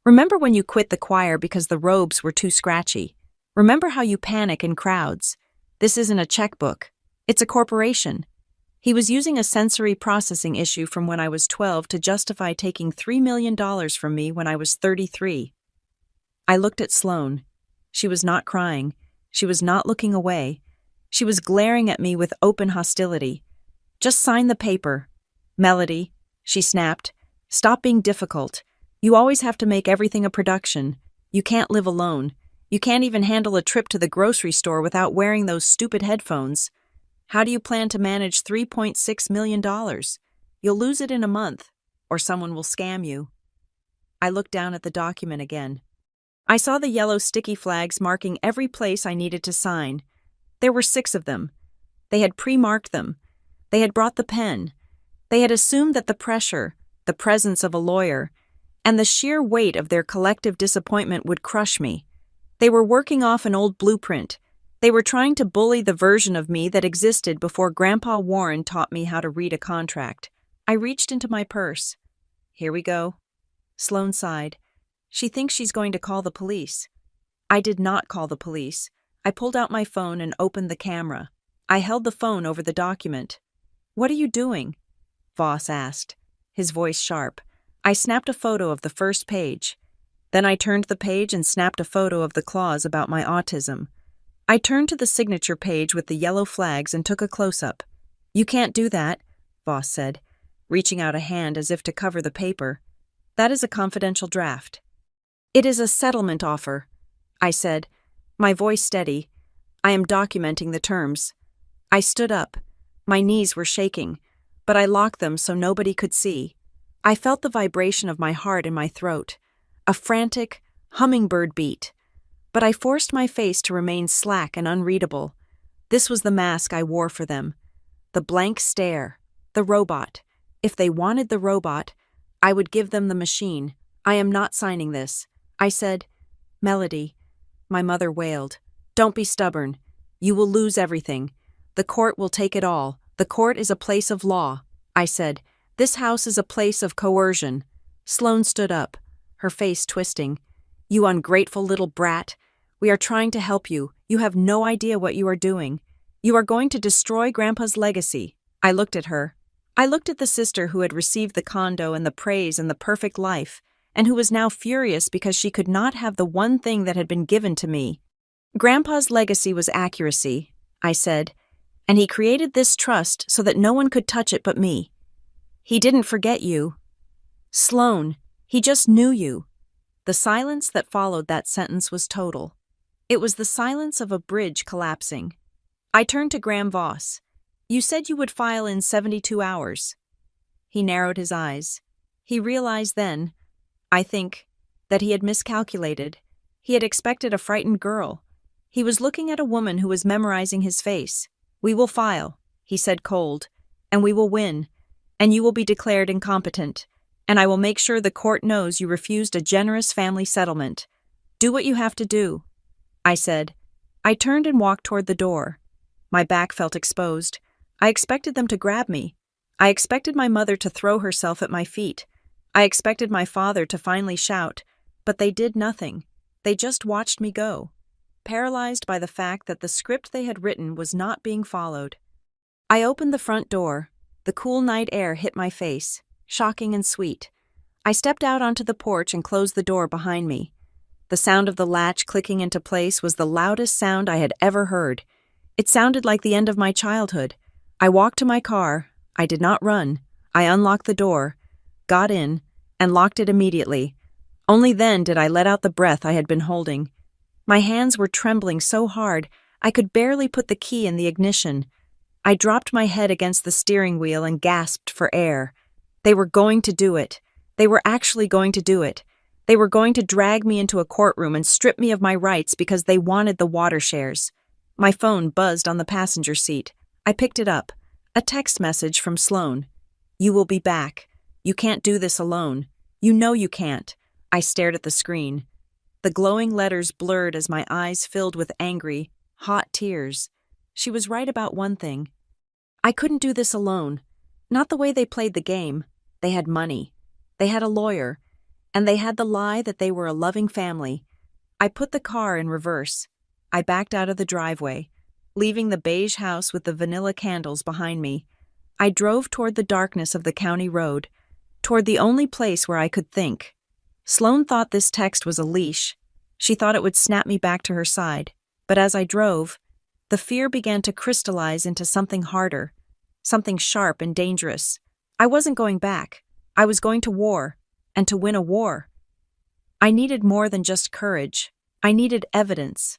Remember when you quit the choir because the robes were too scratchy? Remember how you panic in crowds? This isn't a checkbook. It's a corporation. He was using a sensory processing issue from when I was 12 to justify taking $3 million from me when I was 33. I looked at Sloane. She was not crying. She was not looking away. She was glaring at me with open hostility. Just sign the paper. Melody, she snapped. Stop being difficult. You always have to make everything a production. You can't live alone. You can't even handle a trip to the grocery store without wearing those stupid headphones. How do you plan to manage $3.6 million? You'll lose it in a month, or someone will scam you. I looked down at the document again. I saw the yellow sticky flags marking every place I needed to sign. There were 6 of them. They had pre-marked them. They had brought the pen. They had assumed that the pressure, the presence of a lawyer, and the sheer weight of their collective disappointment would crush me. They were working off an old blueprint. They were trying to bully the version of me that existed before Grandpa Warren taught me how to read a contract. I reached into my purse. Here we go. Sloane sighed. She thinks she's going to call the police. I did not call the police. I pulled out my phone and opened the camera. I held the phone over the document. What are you doing? Voss asked, his voice sharp. I snapped a photo of the first page. Then I turned the page and snapped a photo of the clause about my autism. I turned to the signature page with the yellow flags and took a close-up. You can't do that, Voss said, reaching out a hand as if to cover the paper. That is a confidential draft. It is a settlement offer, I said, my voice steady. I am documenting the terms. I stood up. My knees were shaking, but I locked them so nobody could see. I felt the vibration of my heart in my throat, a frantic, hummingbird beat. But I forced my face to remain slack and unreadable. This was the mask I wore for them. The blank stare, the robot. If they wanted the robot, I would give them the machine. I am not signing this. I said, Melody. My mother wailed. Don't be stubborn. You will lose everything. The court will take it all. The court is a place of law. I said, this house is a place of coercion. Sloane stood up, her face twisting. You ungrateful little brat. We are trying to help you. You have no idea what you are doing. You are going to destroy Grandpa's legacy. I looked at her. I looked at the sister who had received the condo and the praise and the perfect life, and who was now furious because she could not have the one thing that had been given to me. Grandpa's legacy was accuracy, I said, and he created this trust so that no one could touch it but me. He didn't forget you. Sloane, he just knew you. The silence that followed that sentence was total. It was the silence of a bridge collapsing. I turned to Graham Voss. You said you would file in 72 hours. He narrowed his eyes. He realized then, I think, that he had miscalculated. He had expected a frightened girl. He was looking at a woman who was memorizing his face. We will file, he said cold, and we will win, and you will be declared incompetent, and I will make sure the court knows you refused a generous family settlement. Do what you have to do, I said. I turned and walked toward the door. My back felt exposed. I expected them to grab me. I expected my mother to throw herself at my feet. I expected my father to finally shout, but they did nothing. They just watched me go, paralyzed by the fact that the script they had written was not being followed. I opened the front door. The cool night air hit my face, shocking and sweet. I stepped out onto the porch and closed the door behind me. The sound of the latch clicking into place was the loudest sound I had ever heard. It sounded like the end of my childhood, I walked to my car. I did not run. I unlocked the door, got in, and locked it immediately. Only then did I let out the breath I had been holding. My hands were trembling so hard, I could barely put the key in the ignition. I dropped my head against the steering wheel and gasped for air. They were going to do it. They were actually going to do it. They were going to drag me into a courtroom and strip me of my rights because they wanted the water shares. My phone buzzed on the passenger seat. I picked it up. A text message from Sloan. "You will be back. You can't do this alone. You know you can't." I stared at the screen. The glowing letters blurred as my eyes filled with angry, hot tears. She was right about one thing. I couldn't do this alone. Not the way they played the game. They had money. They had a lawyer. And they had the lie that they were a loving family. I put the car in reverse. I backed out of the driveway, leaving the beige house with the vanilla candles behind me. I drove toward the darkness of the county road, toward the only place where I could think. Sloan thought this text was a leash. She thought it would snap me back to her side. But as I drove, the fear began to crystallize into something harder, something sharp and dangerous. I wasn't going back. I was going to war, and to win a war. I needed more than just courage. I needed evidence.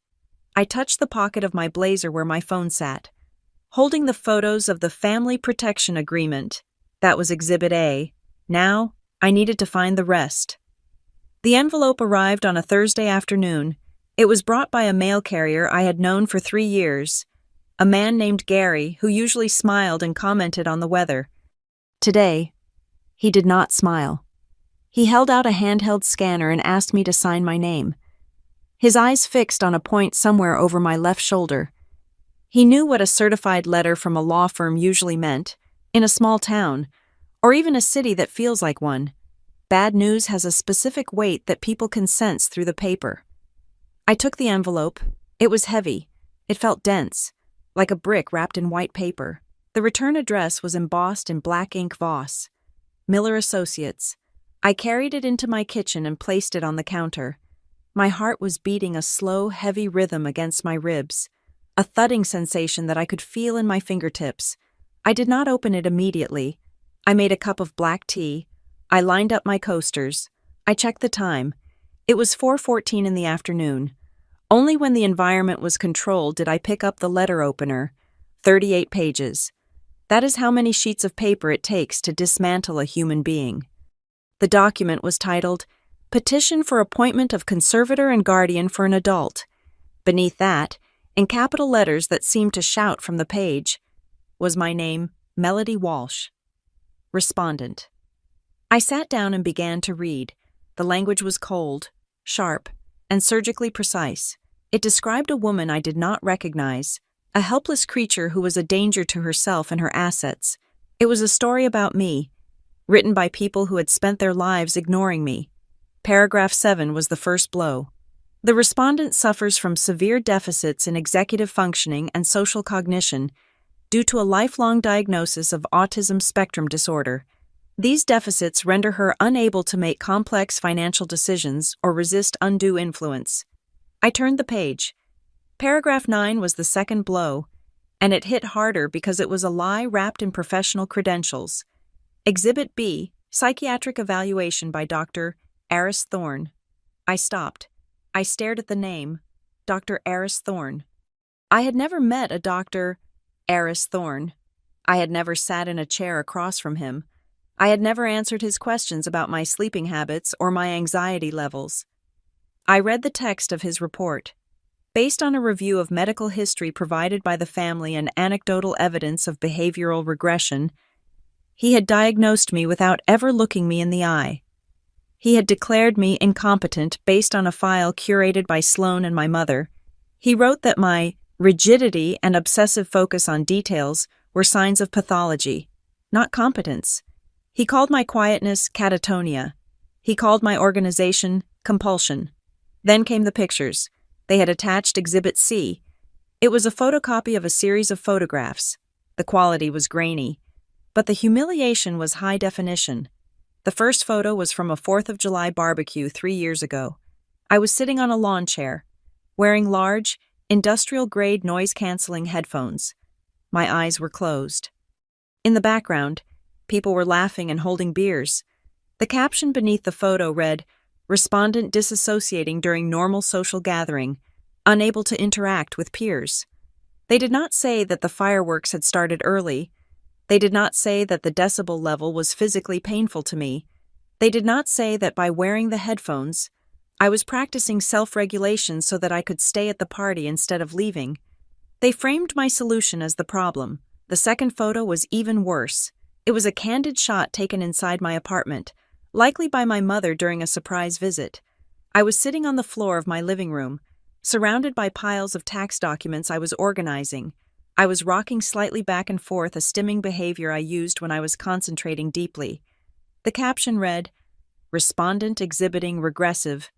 I touched the pocket of my blazer where my phone sat, holding the photos of the Family Protection Agreement. That was Exhibit A. Now, I needed to find the rest. The envelope arrived on a Thursday afternoon. It was brought by a mail carrier I had known for 3 years, a man named Gary who usually smiled and commented on the weather. Today, he did not smile. He held out a handheld scanner and asked me to sign my name. His eyes fixed on a point somewhere over my left shoulder. He knew what a certified letter from a law firm usually meant, in a small town, or even a city that feels like one. Bad news has a specific weight that people can sense through the paper. I took the envelope. It was heavy. It felt dense, like a brick wrapped in white paper. The return address was embossed in black ink Voss. Miller Associates. I carried it into my kitchen and placed it on the counter. My heart was beating a slow, heavy rhythm against my ribs, a thudding sensation that I could feel in my fingertips. I did not open it immediately. I made a cup of black tea. I lined up my coasters. I checked the time. It was 4:14 in the afternoon. Only when the environment was controlled did I pick up the letter opener. 38 pages. That is how many sheets of paper it takes to dismantle a human being. The document was titled, "Petition for Appointment of Conservator and Guardian for an Adult." Beneath that, in capital letters that seemed to shout from the page, was my name, Melody Walsh. Respondent. I sat down and began to read. The language was cold, sharp, and surgically precise. It described a woman I did not recognize, a helpless creature who was a danger to herself and her assets. It was a story about me, written by people who had spent their lives ignoring me. Paragraph 7 was the first blow. The respondent suffers from severe deficits in executive functioning and social cognition due to a lifelong diagnosis of autism spectrum disorder. These deficits render her unable to make complex financial decisions or resist undue influence. I turned the page. Paragraph 9 was the second blow, and it hit harder because it was a lie wrapped in professional credentials. Exhibit B, Psychiatric Evaluation by Dr. Aris Thorne. I stopped. I stared at the name, Dr. Aris Thorne. I had never met a Dr. Aris Thorne. I had never sat in a chair across from him. I had never answered his questions about my sleeping habits or my anxiety levels. I read the text of his report. Based on a review of medical history provided by the family and anecdotal evidence of behavioral regression, he had diagnosed me without ever looking me in the eye. He had declared me incompetent based on a file curated by Sloan and my mother. He wrote that my rigidity and obsessive focus on details were signs of pathology, not competence. He called my quietness catatonia. He called my organization compulsion. Then came the pictures. They had attached Exhibit C. It was a photocopy of a series of photographs. The quality was grainy, but the humiliation was high definition. The first photo was from a 4th of July barbecue 3 years ago. I was sitting on a lawn chair, wearing large, industrial-grade noise-canceling headphones. My eyes were closed. In the background, people were laughing and holding beers. The caption beneath the photo read, "Respondent disassociating during normal social gathering, unable to interact with peers." They did not say that the fireworks had started early. They did not say that the decibel level was physically painful to me. They did not say that by wearing the headphones, I was practicing self-regulation so that I could stay at the party instead of leaving. They framed my solution as the problem. The second photo was even worse. It was a candid shot taken inside my apartment, likely by my mother during a surprise visit. I was sitting on the floor of my living room, surrounded by piles of tax documents I was organizing. I was rocking slightly back and forth, a stimming behavior I used when I was concentrating deeply. The caption read, "Respondent exhibiting regressive,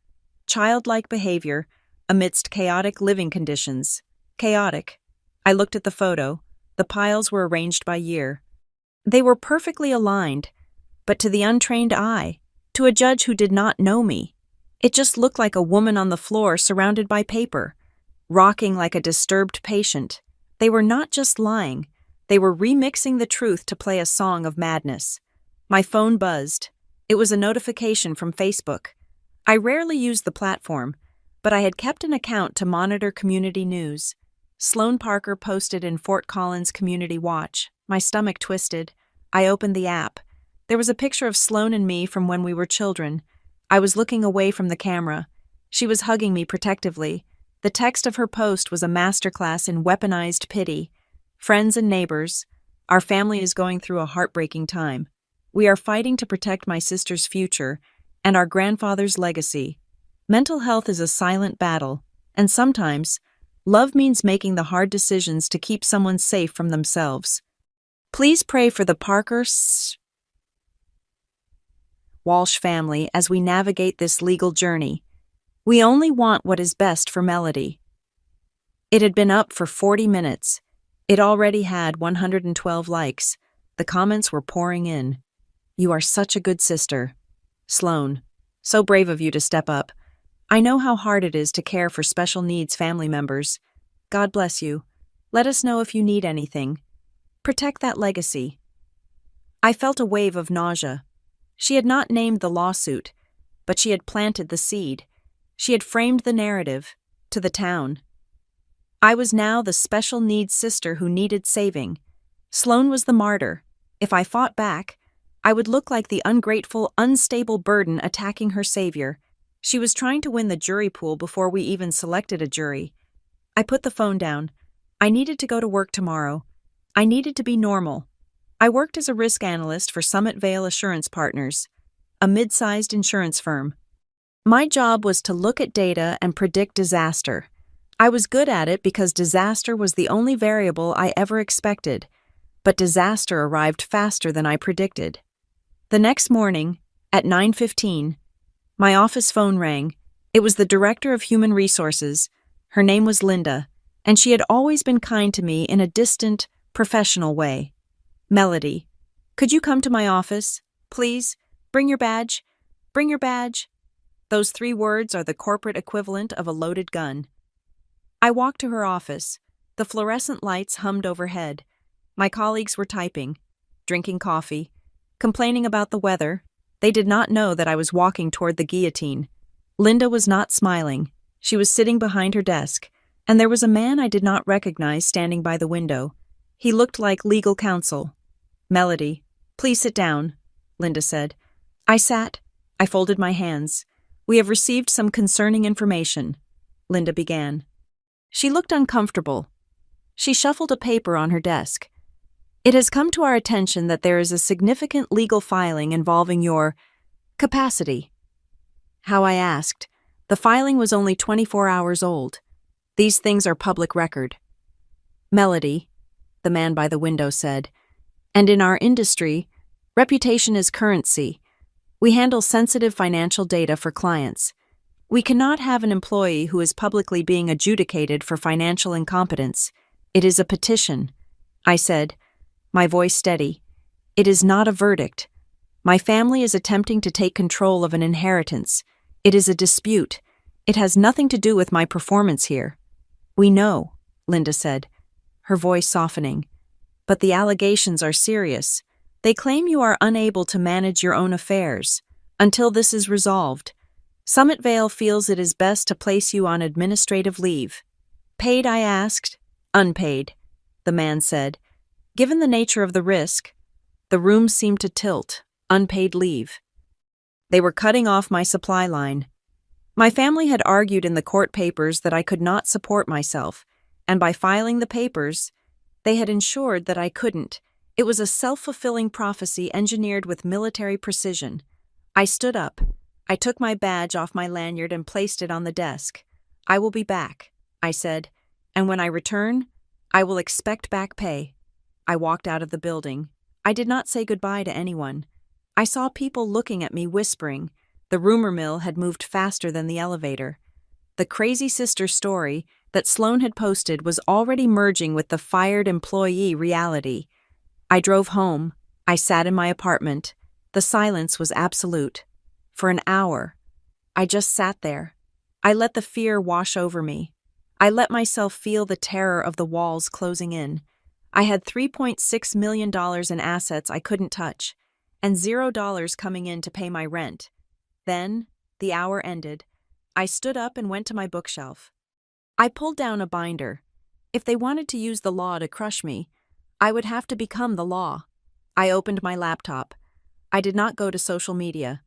childlike behavior amidst chaotic living conditions." Chaotic. I looked at the photo. The piles were arranged by year. They were perfectly aligned, but to the untrained eye, to a judge who did not know me, it just looked like a woman on the floor surrounded by paper, rocking like a disturbed patient. They were not just lying, they were remixing the truth to play a song of madness. My phone buzzed. It was a notification from Facebook. I rarely used the platform, but I had kept an account to monitor community news. Sloan Parker posted in Fort Collins Community Watch. My stomach twisted. I opened the app. There was a picture of Sloan and me from when we were children. I was looking away from the camera. She was hugging me protectively. The text of her post was a masterclass in weaponized pity. "Friends and neighbors, our family is going through a heartbreaking time. We are fighting to protect my sister's future and our grandfather's legacy. Mental health is a silent battle, and sometimes, love means making the hard decisions to keep someone safe from themselves. Please pray for the Parker Walsh family as we navigate this legal journey. We only want what is best for Melody." It had been up for 40 minutes. It already had 112 likes. The comments were pouring in. "You are such a good sister. Sloan, so brave of you to step up. I know how hard it is to care for special needs family members. God bless you. Let us know if you need anything. Protect that legacy." I felt a wave of nausea. She had not named the lawsuit, but she had planted the seed. She had framed the narrative to the town. I was now the special needs sister who needed saving. Sloan was the martyr. If I fought back, I would look like the ungrateful, unstable burden attacking her savior. She was trying to win the jury pool before we even selected a jury. I put the phone down. I needed to go to work tomorrow. I needed to be normal. I worked as a risk analyst for Summit Vale Assurance Partners, a mid-sized insurance firm. My job was to look at data and predict disaster. I was good at it because disaster was the only variable I ever expected, but disaster arrived faster than I predicted. The next morning, at 9:15, my office phone rang. It was the director of human resources. Her name was Linda, and she had always been kind to me in a distant, professional way. "Melody, could you come to my office? Please, bring your badge. Bring your badge." Those 3 words are the corporate equivalent of a loaded gun. I walked to her office. The fluorescent lights hummed overhead. My colleagues were typing, drinking coffee, complaining about the weather. They did not know that I was walking toward the guillotine. Linda was not smiling. She was sitting behind her desk, and there was a man I did not recognize standing by the window. He looked like legal counsel. "Melody, please sit down," Linda said. I sat. I folded my hands. "We have received some concerning information," Linda began. She looked uncomfortable. She shuffled a paper on her desk. "It has come to our attention that there is a significant legal filing involving your capacity." How I asked. The filing was only 24 hours old. "These things are public record." "Melody," the man by the window said, "and in our industry, reputation is currency. We handle sensitive financial data for clients. We cannot have an employee who is publicly being adjudicated for financial incompetence. It is a petition." I said, my voice steady. "It is not a verdict. My family is attempting to take control of an inheritance. It is a dispute. It has nothing to do with my performance here." "We know," Linda said, her voice softening. but the allegations are serious. They claim you are unable to manage your own affairs. Until this is resolved, Summit Vale feels it is best to place you on administrative leave. Paid, I asked. Unpaid, the man said. Given the nature of the risk, the room seemed to tilt. Unpaid leave. They were cutting off my supply line. My family had argued in the court papers that I could not support myself, and by filing the papers, they had ensured that I couldn't. It was a self-fulfilling prophecy engineered with military precision. I stood up. I took my badge off my lanyard and placed it on the desk. I will be back, I said, and when I return, I will expect back pay. I walked out of the building. I did not say goodbye to anyone. I saw people looking at me whispering. The rumor mill had moved faster than the elevator. The crazy sister story that Sloan had posted was already merging with the fired employee reality. I drove home. I sat in my apartment. The silence was absolute. For an hour, I just sat there. I let the fear wash over me. I let myself feel the terror of the walls closing in. I had $3.6 million in assets I couldn't touch, and $0 coming in to pay my rent. Then, the hour ended. I stood up and went to my bookshelf. I pulled down a binder. If they wanted to use the law to crush me, I would have to become the law. I opened my laptop. I did not go to social media.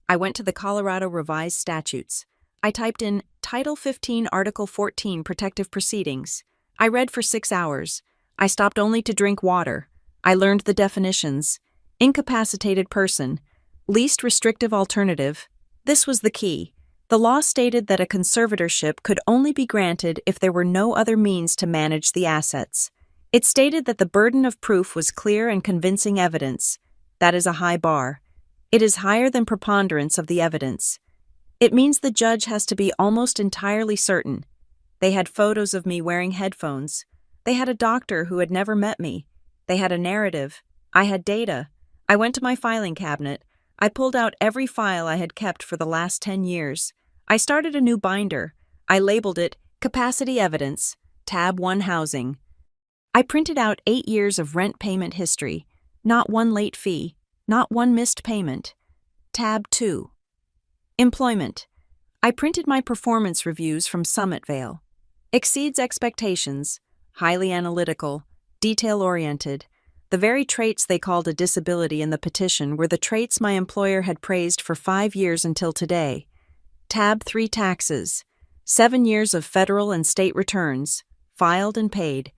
I went to the Colorado Revised Statutes. I typed in Title 15, Article 14, Protective Proceedings. I read for 6 hours. I stopped only to drink water. I learned the definitions. Incapacitated person. Least restrictive alternative. This was the key. The law stated that a conservatorship could only be granted if there were no other means to manage the assets. It stated that the burden of proof was clear and convincing evidence. That is a high bar. It is higher than preponderance of the evidence. It means the judge has to be almost entirely certain. They had photos of me wearing headphones. They had a doctor who had never met me. They had a narrative. I had data. I went to my filing cabinet. I pulled out every file I had kept for the last 10 years. I started a new binder. I labeled it Capacity Evidence, Tab 1 Housing. I printed out 8 years of rent payment history. Not one late fee. Not one missed payment. Tab 2. Employment. I printed my performance reviews from Summit Vale. Exceeds expectations. Highly analytical. Detail-oriented. The very traits they called a disability in the petition were the traits my employer had praised for 5 years until today. Tab 3 Taxes. 7 years of federal and state returns. Filed and paid.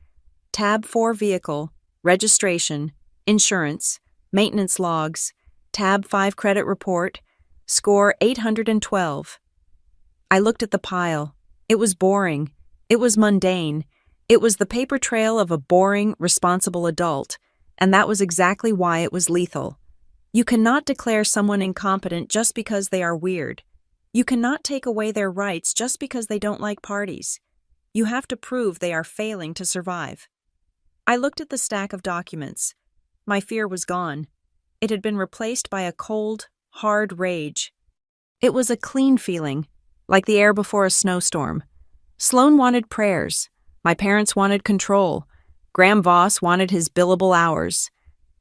Tab 4 Vehicle. Registration. Insurance. Maintenance logs. Tab 5 Credit Report. Score 812. I looked at the pile. It was boring. It was mundane. It was the paper trail of a boring, responsible adult, and that was exactly why it was lethal. You cannot declare someone incompetent just because they are weird. You cannot take away their rights just because they don't like parties. You have to prove they are failing to survive. I looked at the stack of documents. My fear was gone. It had been replaced by a cold, hard rage. It was a clean feeling, like the air before a snowstorm. Sloan wanted prayers. My parents wanted control. Graham Voss wanted his billable hours.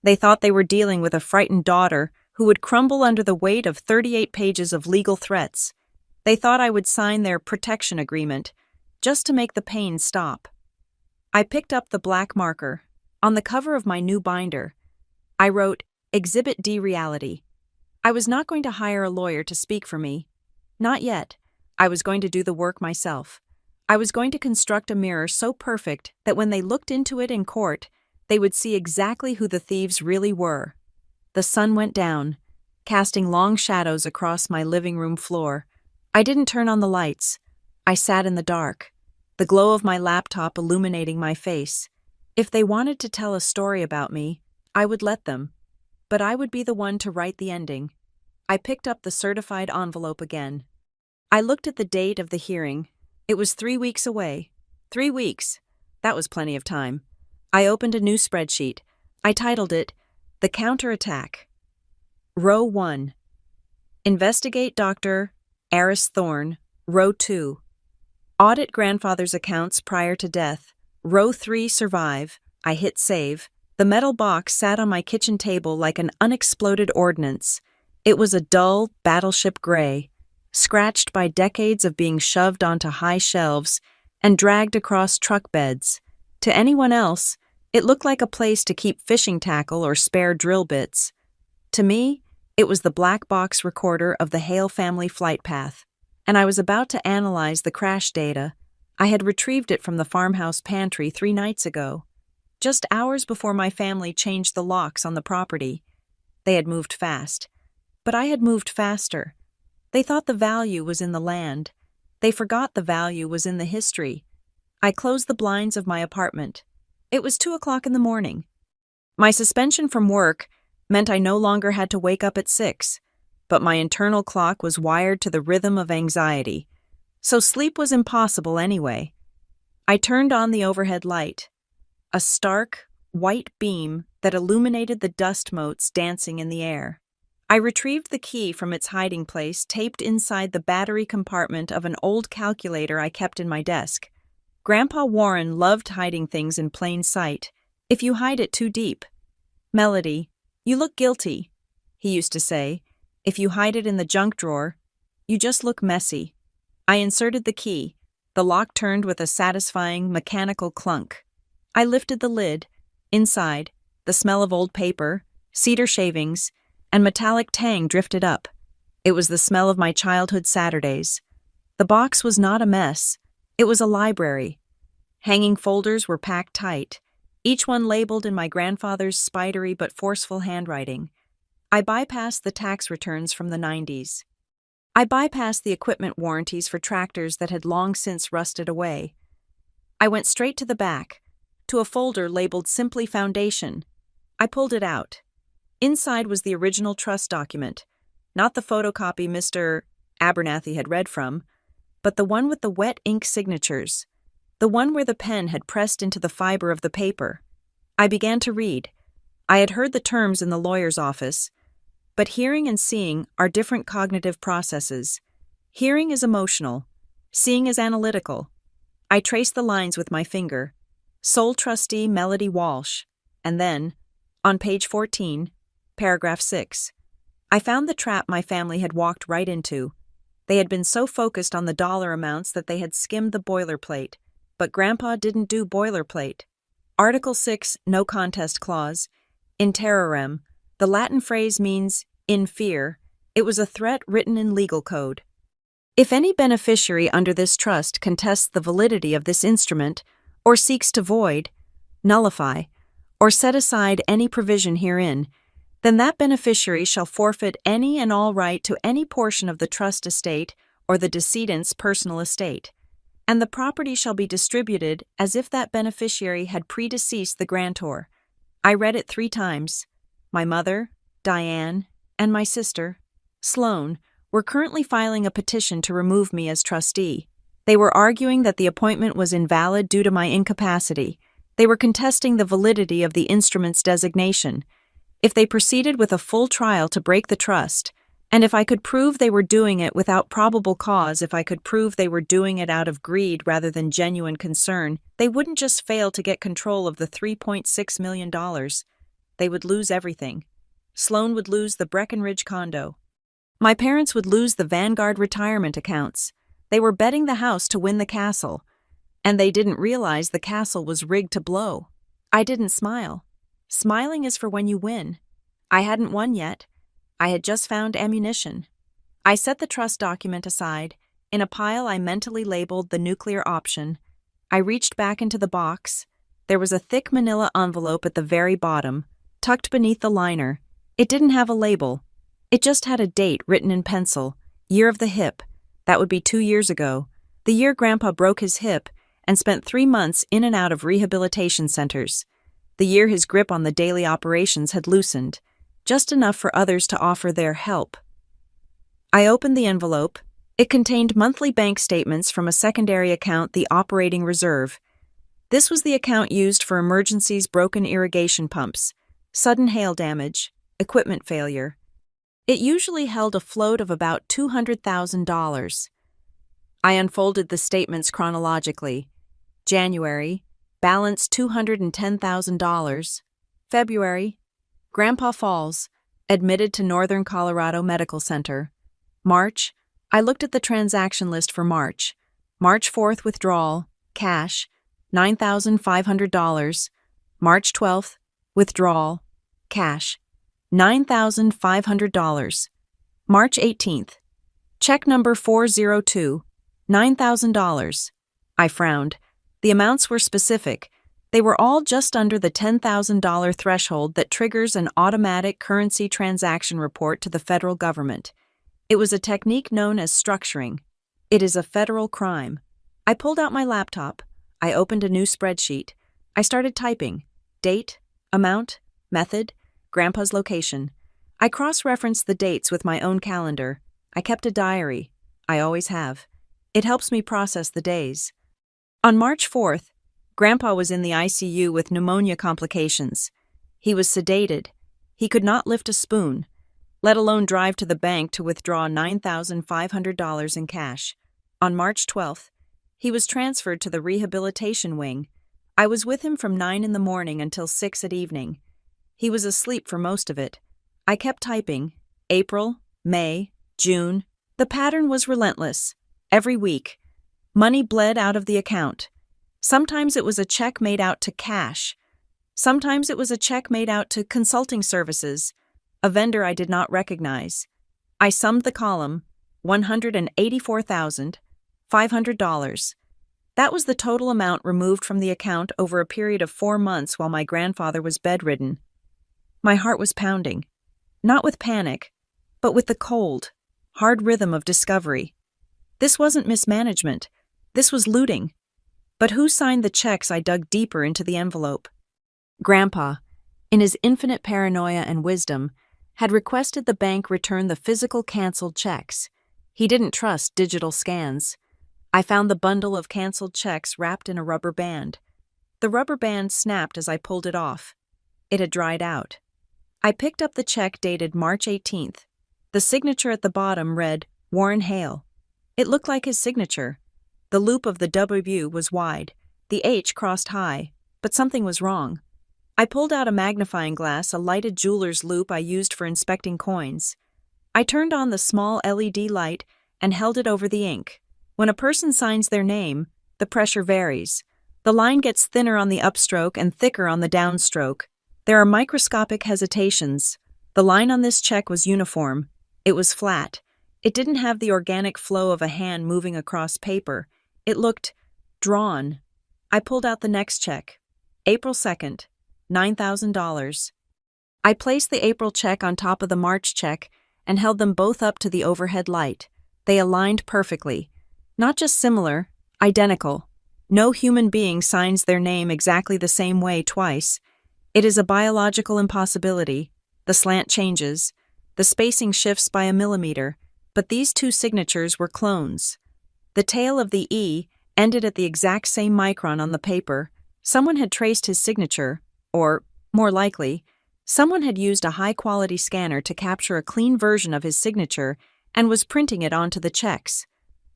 They thought they were dealing with a frightened daughter who would crumble under the weight of 38 pages of legal threats. They thought I would sign their protection agreement, just to make the pain stop. I picked up the black marker. On the cover of my new binder, I wrote, Exhibit D Reality. I was not going to hire a lawyer to speak for me. Not yet. I was going to do the work myself. I was going to construct a mirror so perfect that when they looked into it in court, they would see exactly who the thieves really were. The sun went down, casting long shadows across my living room floor. I didn't turn on the lights. I sat in the dark, the glow of my laptop illuminating my face. If they wanted to tell a story about me, I would let them. But I would be the one to write the ending. I picked up the certified envelope again. I looked at the date of the hearing. It was 3 weeks away. 3 weeks. That was plenty of time. I opened a new spreadsheet. I titled it, The Counterattack. Row 1. Investigate Dr. Aris Thorne. Row 2. Audit grandfather's accounts prior to death. Row 3, survive. I hit save. The metal box sat on my kitchen table like an unexploded ordnance. It was a dull, battleship gray, scratched by decades of being shoved onto high shelves and dragged across truck beds. To anyone else, it looked like a place to keep fishing tackle or spare drill bits. To me, it was the black box recorder of the Hale family flight path, and I was about to analyze the crash data. I had retrieved it from the farmhouse pantry 3 nights ago, just hours before my family changed the locks on the property. They had moved fast, but I had moved faster. They thought the value was in the land. They forgot the value was in the history. I closed the blinds of my apartment. It was 2 o'clock in the morning. My suspension from work meant I no longer had to wake up at 6, but my internal clock was wired to the rhythm of anxiety, so sleep was impossible anyway. I turned on the overhead light, a stark, white beam that illuminated the dust motes dancing in the air. I retrieved the key from its hiding place taped inside the battery compartment of an old calculator I kept in my desk. Grandpa Warren loved hiding things in plain sight, if you hide it too deep. "Melody, you look guilty," he used to say. "If you hide it in the junk drawer, you just look messy." I inserted the key. The lock turned with a satisfying mechanical clunk. I lifted the lid. Inside, the smell of old paper, cedar shavings, and metallic tang drifted up. It was the smell of my childhood Saturdays. The box was not a mess. It was a library. Hanging folders were packed tight, each one labeled in my grandfather's spidery but forceful handwriting. I bypassed the tax returns from the 90s. I bypassed the equipment warranties for tractors that had long since rusted away. I went straight to the back, to a folder labeled simply Foundation. I pulled it out. Inside was the original trust document, not the photocopy Mr. Abernathy had read from, but the one with the wet ink signatures, the one where the pen had pressed into the fiber of the paper. I began to read. I had heard the terms in the lawyer's office, but hearing and seeing are different cognitive processes. Hearing is emotional, seeing is analytical. I traced the lines with my finger. Sole trustee Melody Walsh, and then, on page 14, paragraph 6, I found the trap my family had walked right into. They had been so focused on the dollar amounts that they had skimmed the boilerplate, but Grandpa didn't do boilerplate. Article 6, no contest clause. In terrorem, the Latin phrase means in fear. It was a threat written in legal code. If any beneficiary under this trust contests the validity of this instrument, or seeks to void, nullify, or set aside any provision herein, then that beneficiary shall forfeit any and all right to any portion of the trust estate or the decedent's personal estate, and the property shall be distributed as if that beneficiary had predeceased the grantor. I read it 3 times. My mother, Diane, and my sister, Sloane, were currently filing a petition to remove me as trustee. They were arguing that the appointment was invalid due to my incapacity. They were contesting the validity of the instrument's designation. If they proceeded with a full trial to break the trust, and if I could prove they were doing it without probable cause, if I could prove they were doing it out of greed rather than genuine concern, they wouldn't just fail to get control of the $3.6 million. They would lose everything. Sloane would lose the Breckenridge condo. My parents would lose the Vanguard retirement accounts. They were betting the house to win the castle, and they didn't realize the castle was rigged to blow. I didn't smile. Smiling is for when you win. I hadn't won yet. I had just found ammunition. I set the trust document aside. In a pile I mentally labeled the nuclear option. I reached back into the box. There was a thick manila envelope at the very bottom, tucked beneath the liner. It didn't have a label. It just had a date written in pencil, year of the hip. That would be 2 years ago, the year Grandpa broke his hip and spent 3 months in and out of rehabilitation centers. The year his grip on the daily operations had loosened, just enough for others to offer their help. I opened the envelope. It contained monthly bank statements from a secondary account, the operating reserve. This was the account used for emergencies, broken irrigation pumps, sudden hail damage, equipment failure. It usually held a float of about $200,000. I unfolded the statements chronologically. January, balance $210,000. February. Grandpa falls, admitted to Northern Colorado Medical Center. March. I looked at the transaction list for March. March 4th withdrawal, cash, $9,500. March 12th, withdrawal, cash, $9,500. March 18th, check number 402, $9,000. I frowned. The amounts were specific. They were all just under the $10,000 threshold that triggers an automatic currency transaction report to the federal government. It was a technique known as structuring. It is a federal crime. I pulled out my laptop. I opened a new spreadsheet. I started typing. Date, amount, method, Grandpa's location. I cross-referenced the dates with my own calendar. I kept a diary. I always have. It helps me process the days. On March 4th, Grandpa was in the ICU with pneumonia complications. He was sedated. He could not lift a spoon, let alone drive to the bank to withdraw $9,500 in cash. On March 12th, he was transferred to the rehabilitation wing. I was with him from 9 in the morning until 6 at evening. He was asleep for most of it. I kept typing. April, May, June. The pattern was relentless. Every week, money bled out of the account. Sometimes it was a check made out to cash. Sometimes it was a check made out to consulting services, a vendor I did not recognize. I summed the column, $184,500. That was the total amount removed from the account over a period of 4 months while my grandfather was bedridden. My heart was pounding, not with panic, but with the cold, hard rhythm of discovery. This wasn't mismanagement. This was looting. But who signed the checks? I dug deeper into the envelope. Grandpa, in his infinite paranoia and wisdom, had requested the bank return the physical canceled checks. He didn't trust digital scans. I found the bundle of canceled checks wrapped in a rubber band. The rubber band snapped as I pulled it off. It had dried out. I picked up the check dated March 18th. The signature at the bottom read, Warren Hale. It looked like his signature. The loop of the W was wide, the H crossed high, but something was wrong. I pulled out a magnifying glass, a lighted jeweler's loupe I used for inspecting coins. I turned on the small LED light and held it over the ink. When a person signs their name, the pressure varies. The line gets thinner on the upstroke and thicker on the downstroke. There are microscopic hesitations. The line on this check was uniform. It was flat. It didn't have the organic flow of a hand moving across paper. It looked drawn. I pulled out the next check. April 2nd, $9,000. I placed the April check on top of the March check and held them both up to the overhead light. They aligned perfectly. Not just similar, identical. No human being signs their name exactly the same way twice. It is a biological impossibility. The slant changes. The spacing shifts by a millimeter. But these two signatures were clones. The tail of the E ended at the exact same micron on the paper. Someone had traced his signature, or, more likely, someone had used a high-quality scanner to capture a clean version of his signature and was printing it onto the checks.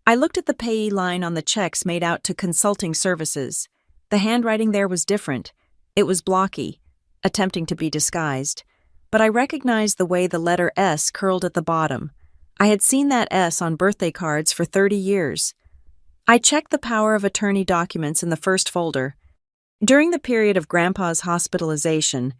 I looked at the payee line on the checks made out to consulting services. The handwriting there was different. It was blocky, attempting to be disguised. But I recognized the way the letter S curled at the bottom. I had seen that S on birthday cards for 30 years. I checked the power of attorney documents in the first folder. During the period of Grandpa's hospitalization,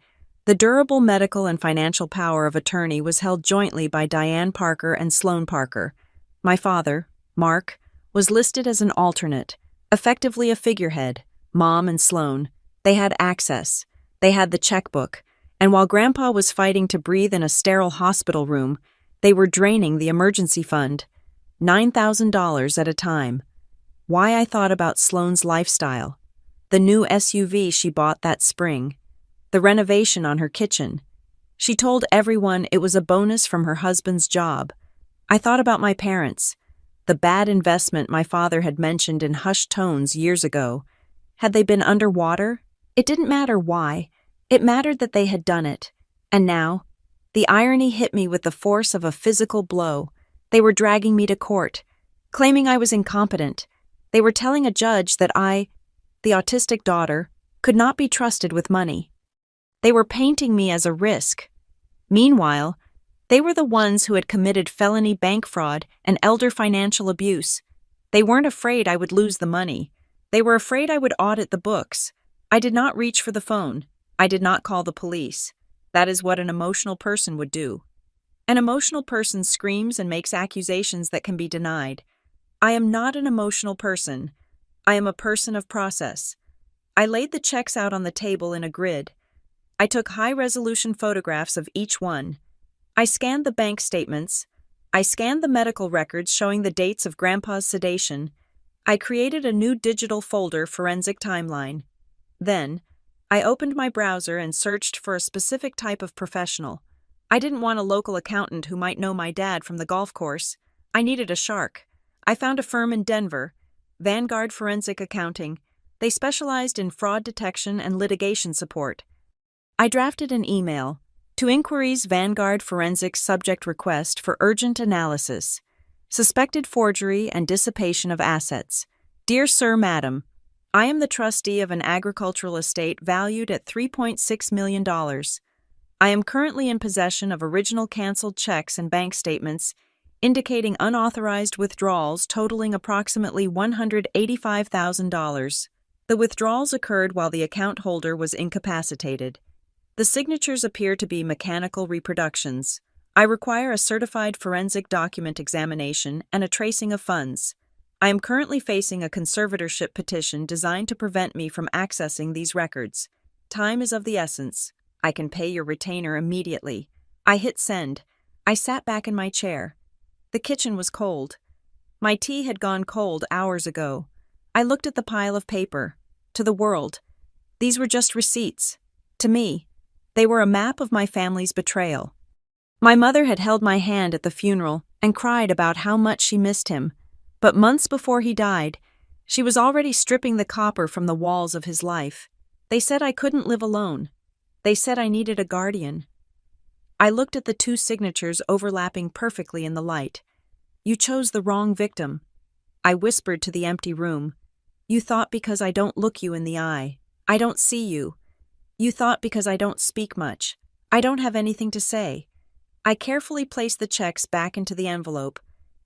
the durable medical and financial power of attorney was held jointly by Diane Parker and Sloan Parker. My father, Mark, was listed as an alternate, effectively a figurehead. Mom and Sloan, they had access. They had the checkbook. And while Grandpa was fighting to breathe in a sterile hospital room, they were draining the emergency fund, $9,000 at a time. Why I thought about Sloan's lifestyle, the new SUV she bought that spring, the renovation on her kitchen. She told everyone it was a bonus from her husband's job. I thought about my parents, the bad investment my father had mentioned in hushed tones years ago. Had they been underwater? It didn't matter why. It mattered that they had done it. And now, the irony hit me with the force of a physical blow. They were dragging me to court, claiming I was incompetent. They were telling a judge that I, the autistic daughter, could not be trusted with money. They were painting me as a risk. Meanwhile, they were the ones who had committed felony bank fraud and elder financial abuse. They weren't afraid I would lose the money. They were afraid I would audit the books. I did not reach for the phone. I did not call the police. That is what an emotional person would do. An emotional person screams and makes accusations that can be denied. I am not an emotional person. I am a person of process. I laid the checks out on the table in a grid. I took high-resolution photographs of each one. I scanned the bank statements. I scanned the medical records showing the dates of Grandpa's sedation. I created a new digital folder forensic timeline. Then, I opened my browser and searched for a specific type of professional. I didn't want a local accountant who might know my dad from the golf course. I needed a shark. I found a firm in Denver, Vanguard Forensic Accounting. They specialized in fraud detection and litigation support. I drafted an email to inquiries Vanguard Forensic subject request for urgent analysis. Suspected forgery and dissipation of assets. Dear Sir, Madam, I am the trustee of an agricultural estate valued at $3.6 million. I am currently in possession of original canceled checks and bank statements indicating unauthorized withdrawals totaling approximately $185,000. The withdrawals occurred while the account holder was incapacitated. The signatures appear to be mechanical reproductions. I require a certified forensic document examination and a tracing of funds. I am currently facing a conservatorship petition designed to prevent me from accessing these records. Time is of the essence. I can pay your retainer immediately. I hit send. I sat back in my chair. The kitchen was cold. My tea had gone cold hours ago. I looked at the pile of paper. To the world, these were just receipts. To me, they were a map of my family's betrayal. My mother had held my hand at the funeral and cried about how much she missed him. But months before he died, she was already stripping the copper from the walls of his life. They said I couldn't live alone. They said I needed a guardian. I looked at the two signatures overlapping perfectly in the light. You chose the wrong victim. I whispered to the empty room. You thought because I don't look you in the eye. I don't see you. You thought because I don't speak much. I don't have anything to say. I carefully placed the checks back into the envelope.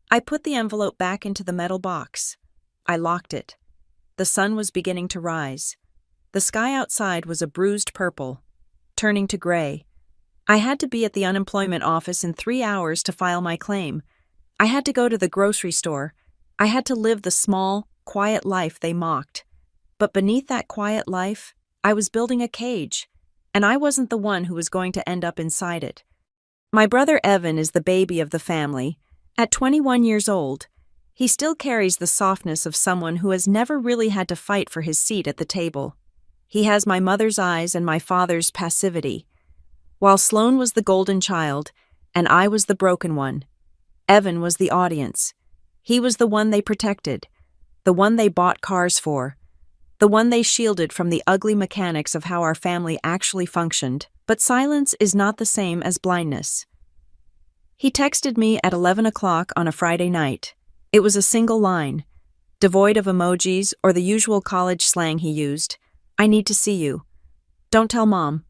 I put the envelope back into the metal box. I locked it. The sun was beginning to rise. The sky outside was a bruised purple, turning to gray. I had to be at the unemployment office in 3 hours to file my claim. I had to go to the grocery store. I had to live the small, quiet life they mocked. But beneath that quiet life, I was building a cage, and I wasn't the one who was going to end up inside it. My brother Evan is the baby of the family. At 21 years old, he still carries the softness of someone who has never really had to fight for his seat at the table. He has my mother's eyes and my father's passivity. While Sloane was the golden child, and I was the broken one, Evan was the audience. He was the one they protected, the one they bought cars for, the one they shielded from the ugly mechanics of how our family actually functioned. But silence is not the same as blindness. He texted me at 11 o'clock on a Friday night. It was a single line, devoid of emojis or the usual college slang he used. I need to see you. Don't tell Mom.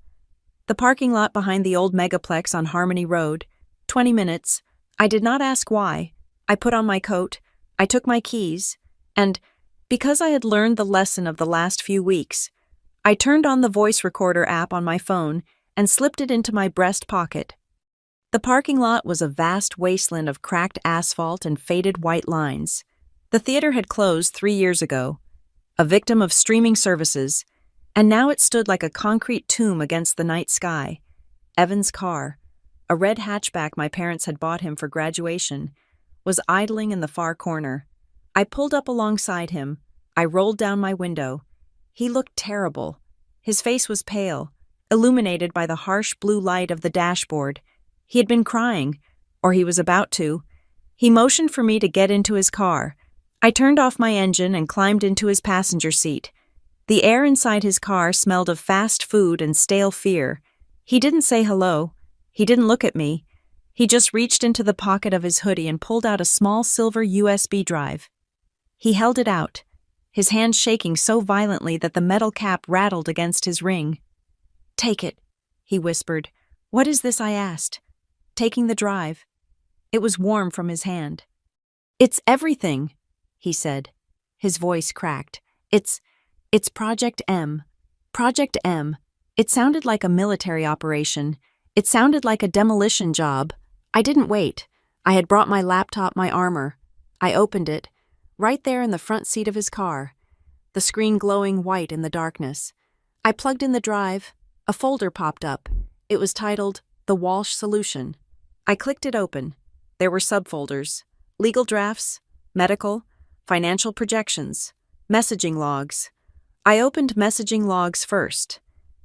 The parking lot behind the old megaplex on Harmony Road. 20 minutes. I did not ask why. I put on my coat. I took my keys. And, because I had learned the lesson of the last few weeks, I turned on the voice recorder app on my phone and slipped it into my breast pocket. The parking lot was a vast wasteland of cracked asphalt and faded white lines. The theater had closed 3 years ago, a victim of streaming services, and now it stood like a concrete tomb against the night sky. Evan's car, a red hatchback my parents had bought him for graduation, was idling in the far corner. I pulled up alongside him. I rolled down my window. He looked terrible. His face was pale, illuminated by the harsh blue light of the dashboard. He had been crying, or he was about to. He motioned for me to get into his car. I turned off my engine and climbed into his passenger seat. The air inside his car smelled of fast food and stale fear. He didn't say hello. He didn't look at me. He just reached into the pocket of his hoodie and pulled out a small silver USB drive. He held it out, his hand shaking so violently that the metal cap rattled against his ring. Take it, he whispered. What is this? I asked, taking the drive. It was warm from his hand. It's everything, he said. His voice cracked. It's Project M. Project M. It sounded like a military operation. It sounded like a demolition job. I didn't wait. I had brought my laptop, my armor. I opened it, right there in the front seat of his car, the screen glowing white in the darkness. I plugged in the drive. A folder popped up. It was titled The Walsh Solution. I clicked it open. There were subfolders: legal drafts, medical, financial projections, messaging logs. I opened messaging logs first.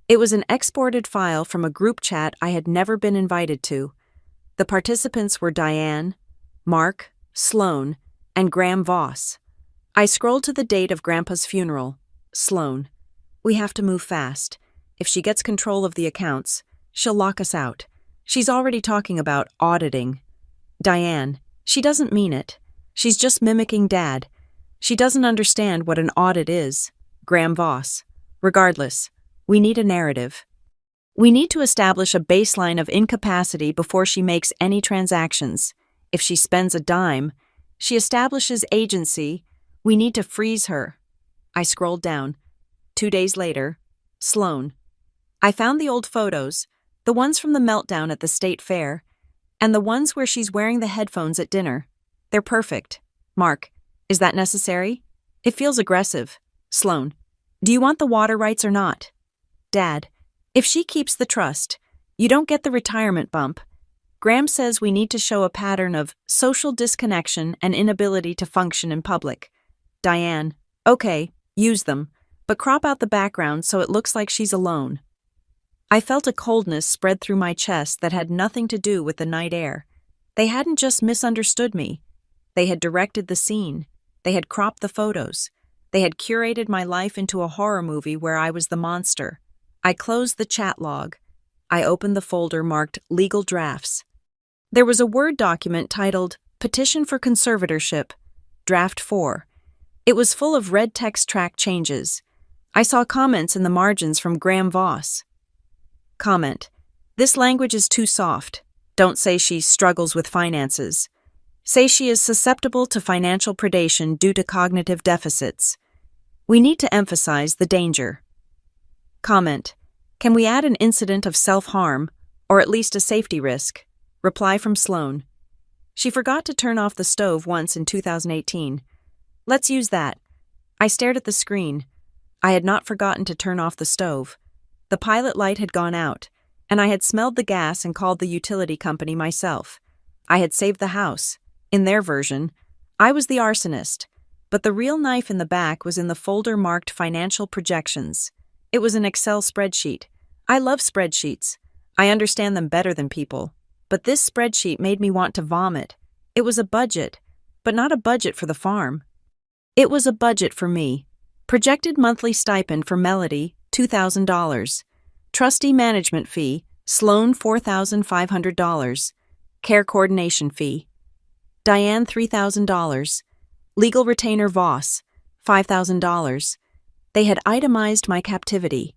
It was an exported file from a group chat I had never been invited to. The participants were Diane, Mark, Sloan, and Graham Voss. I scrolled to the date of Grandpa's funeral. Sloan. We have to move fast. If she gets control of the accounts, she'll lock us out. She's already talking about auditing. Diane. She doesn't mean it. She's just mimicking Dad. She doesn't understand what an audit is. Graham Voss. Regardless, we need a narrative. We need to establish a baseline of incapacity before she makes any transactions. If she spends a dime, she establishes agency. We need to freeze her. I scrolled down. 2 days later, Sloan. I found the old photos, the ones from the meltdown at the state fair, and the ones where she's wearing the headphones at dinner. They're perfect. Mark. Is that necessary? It feels aggressive. Sloan. Do you want the water rights or not? Dad. If she keeps the trust, you don't get the retirement bump. Graham says we need to show a pattern of social disconnection and inability to function in public. Diane. Okay, use them, but crop out the background so it looks like she's alone. I felt a coldness spread through my chest that had nothing to do with the night air. They hadn't just misunderstood me. They had directed the scene. They had cropped the photos. They had curated my life into a horror movie where I was the monster. I closed the chat log. I opened the folder marked Legal Drafts. There was a Word document titled Petition for Conservatorship, Draft 4. It was full of red text track changes. I saw comments in the margins from Graham Voss. Comment. This language is too soft. Don't say she struggles with finances. Say she is susceptible to financial predation due to cognitive deficits. We need to emphasize the danger. Comment. Can we add an incident of self-harm, or at least a safety risk? Reply from Sloan. She forgot to turn off the stove once in 2018. Let's use that. I stared at the screen. I had not forgotten to turn off the stove. The pilot light had gone out, and I had smelled the gas and called the utility company myself. I had saved the house. In their version, I was the arsonist, but the real knife in the back was in the folder marked Financial Projections. It was an Excel spreadsheet. I love spreadsheets. I understand them better than people. But this spreadsheet made me want to vomit. It was a budget, but not a budget for the farm. It was a budget for me. Projected monthly stipend for Melody, $2,000. Trustee management fee, Sloan $4,500. Care coordination fee. Diane $3,000. Legal retainer Voss, $5,000. They had itemized my captivity.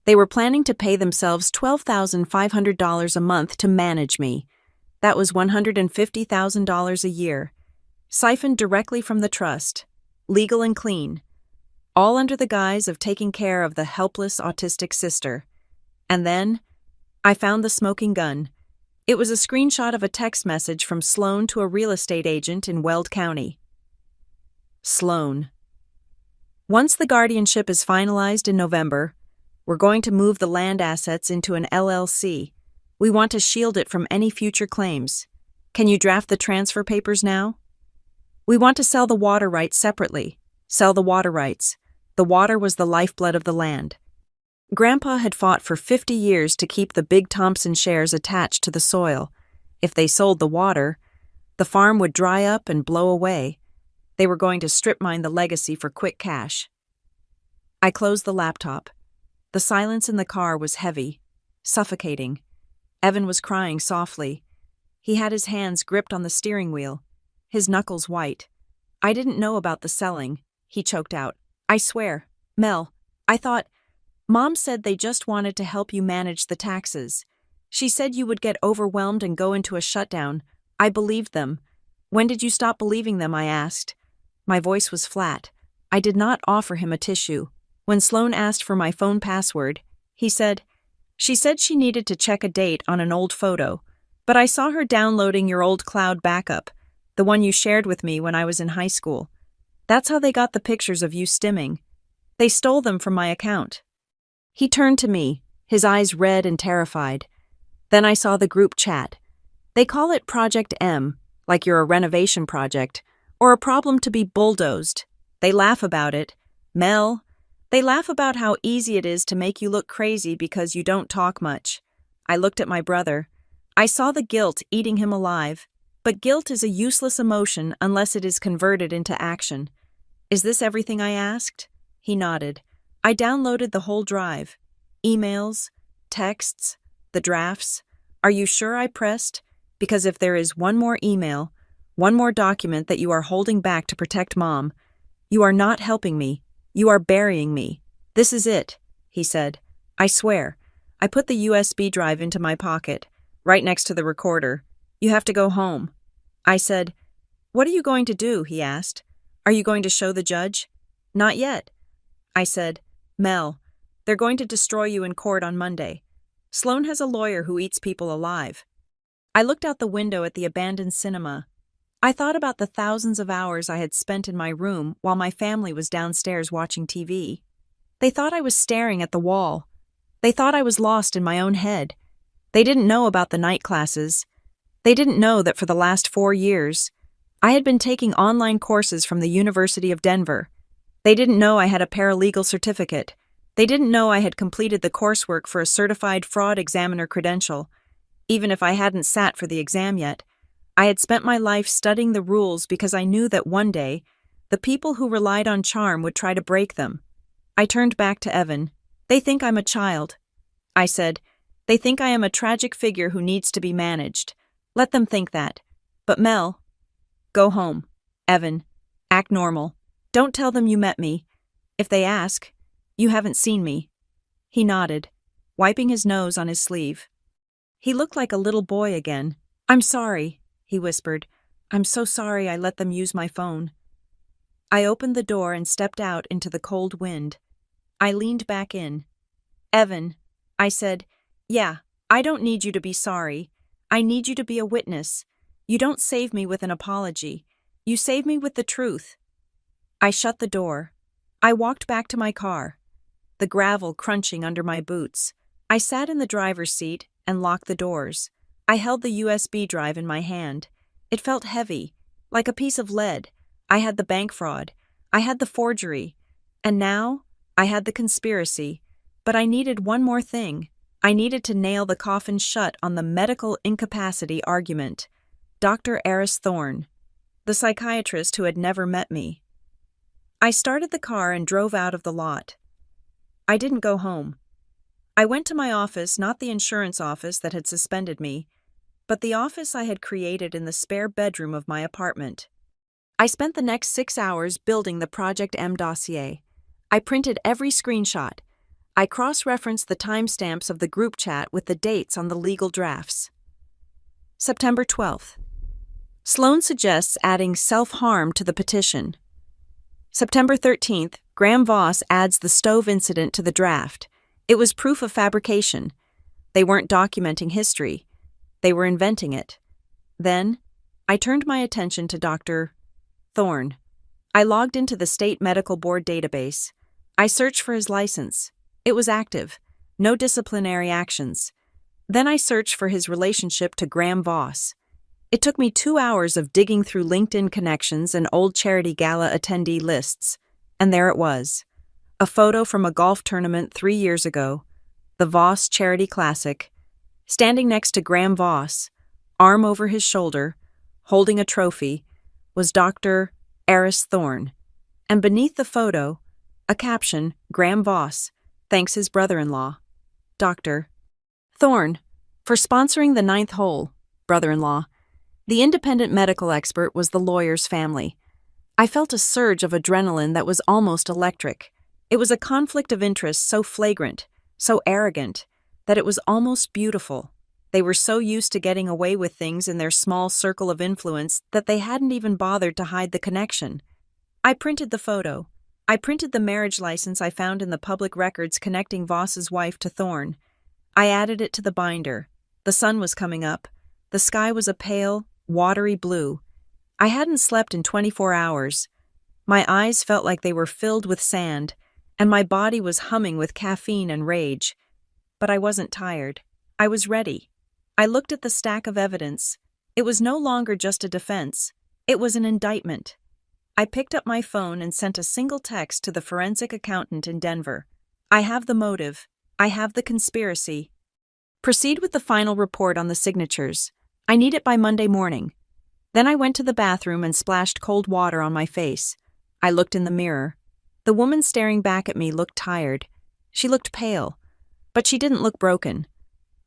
They were planning to pay themselves $12,500 a month to manage me. That was $150,000 a year. Siphoned directly from the trust. Legal and clean. All under the guise of taking care of the helpless autistic sister. And then, I found the smoking gun. It was a screenshot of a text message from Sloan to a real estate agent in Weld County. Sloan. Once the guardianship is finalized in November, we're going to move the land assets into an LLC. We want to shield it from any future claims. Can you draft the transfer papers now? We want to sell the water rights separately. Sell the water rights. The water was the lifeblood of the land. Grandpa had fought for 50 years to keep the Big Thompson shares attached to the soil. If they sold the water, the farm would dry up and blow away. They were going to strip mine the legacy for quick cash. I closed the laptop. The silence in the car was heavy, suffocating. Evan was crying softly. He had his hands gripped on the steering wheel, his knuckles white. I didn't know about the selling, he choked out. I swear, Mel, I thought... Mom said they just wanted to help you manage the taxes. She said you would get overwhelmed and go into a shutdown. I believed them. When did you stop believing them? I asked. My voice was flat. I did not offer him a tissue. When Sloan asked for my phone password, he said, "She said she needed to check a date on an old photo, but I saw her downloading your old cloud backup, the one you shared with me when I was in high school. That's how they got the pictures of you stimming. They stole them from my account." He turned to me, his eyes red and terrified. Then I saw the group chat. They call it Project M, like you're a renovation project, or a problem to be bulldozed. They laugh about it. Mel, they laugh about how easy it is to make you look crazy because you don't talk much. I looked at my brother. I saw the guilt eating him alive, but guilt is a useless emotion unless it is converted into action. "Is this everything?" I asked. He nodded. I downloaded the whole drive. Emails, texts, the drafts. "Are you sure?" I pressed. "Because if there is one more email, one more document that you are holding back to protect Mom, you are not helping me. You are burying me. This is it," he said. "I swear." I put the USB drive into my pocket, right next to the recorder. "You have to go home." I said, "What are you going to do?" he asked. "Are you going to show the judge?" "Not yet." I said, "Mel, they're going to destroy you in court on Monday. Sloan has a lawyer who eats people alive." I looked out the window at the abandoned cinema. I thought about the thousands of hours I had spent in my room while my family was downstairs watching TV. They thought I was staring at the wall. They thought I was lost in my own head. They didn't know about the night classes. They didn't know that for the last 4 years, I had been taking online courses from the University of Denver. They didn't know I had a paralegal certificate. They didn't know I had completed the coursework for a certified fraud examiner credential. Even if I hadn't sat for the exam yet, I had spent my life studying the rules because I knew that one day, the people who relied on charm would try to break them. I turned back to Evan. "They think I'm a child." I said, "They think I am a tragic figure who needs to be managed. Let them think that. But Mel, go home. Evan, act normal. Don't tell them you met me. If they ask, you haven't seen me." He nodded, wiping his nose on his sleeve. He looked like a little boy again. "I'm sorry," he whispered. "I'm so sorry I let them use my phone." I opened the door and stepped out into the cold wind. I leaned back in. "Evan," I said, "yeah, I don't need you to be sorry. I need you to be a witness. You don't save me with an apology. You save me with the truth." I shut the door. I walked back to my car, the gravel crunching under my boots. I sat in the driver's seat and locked the doors. I held the USB drive in my hand. It felt heavy, like a piece of lead. I had the bank fraud. I had the forgery. And now, I had the conspiracy. But I needed one more thing. I needed to nail the coffin shut on the medical incapacity argument. Dr. Eris Thorne, the psychiatrist who had never met me. I started the car and drove out of the lot. I didn't go home. I went to my office, not the insurance office that had suspended me, but the office I had created in the spare bedroom of my apartment. I spent the next 6 hours building the Project M dossier. I printed every screenshot. I cross-referenced the timestamps of the group chat with the dates on the legal drafts. September 12th. Sloan suggests adding self-harm to the petition. September 13th, Graham Voss adds the stove incident to the draft. It was proof of fabrication. They weren't documenting history. They were inventing it. Then, I turned my attention to Dr. Thorne. I logged into the State Medical Board database. I searched for his license. It was active. No disciplinary actions. Then I searched for his relationship to Graham Voss. It took me 2 hours of digging through LinkedIn connections and old charity gala attendee lists. And there it was. A photo from a golf tournament 3 years ago, the Voss Charity Classic. Standing next to Graham Voss, arm over his shoulder, holding a trophy, was Dr. Eris Thorne. And beneath the photo, a caption, Graham Voss, thanks his brother-in-law, Dr. Thorne, for sponsoring the 9th hole, brother-in-law. The independent medical expert was the lawyer's family. I felt a surge of adrenaline that was almost electric. It was a conflict of interest so flagrant, so arrogant, that it was almost beautiful. They were so used to getting away with things in their small circle of influence that they hadn't even bothered to hide the connection. I printed the photo. I printed the marriage license I found in the public records connecting Voss's wife to Thorne. I added it to the binder. The sun was coming up. The sky was a pale, watery blue. I hadn't slept in 24 hours. My eyes felt like they were filled with sand, and my body was humming with caffeine and rage. But I wasn't tired. I was ready. I looked at the stack of evidence. It was no longer just a defense. It was an indictment. I picked up my phone and sent a single text to the forensic accountant in Denver. I have the motive. I have the conspiracy. Proceed with the final report on the signatures. I need it by Monday morning. Then I went to the bathroom and splashed cold water on my face. I looked in the mirror. The woman staring back at me looked tired. She looked pale. But she didn't look broken.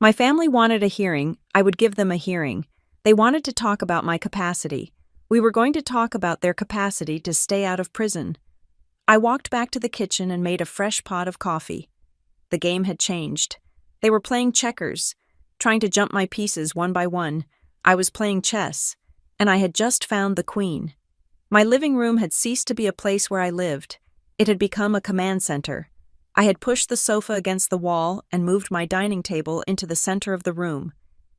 My family wanted a hearing. I would give them a hearing. They wanted to talk about my capacity. We were going to talk about their capacity to stay out of prison. I walked back to the kitchen and made a fresh pot of coffee. The game had changed. They were playing checkers, trying to jump my pieces one by one. I was playing chess, and I had just found the queen. My living room had ceased to be a place where I lived. It had become a command center. I had pushed the sofa against the wall and moved my dining table into the center of the room.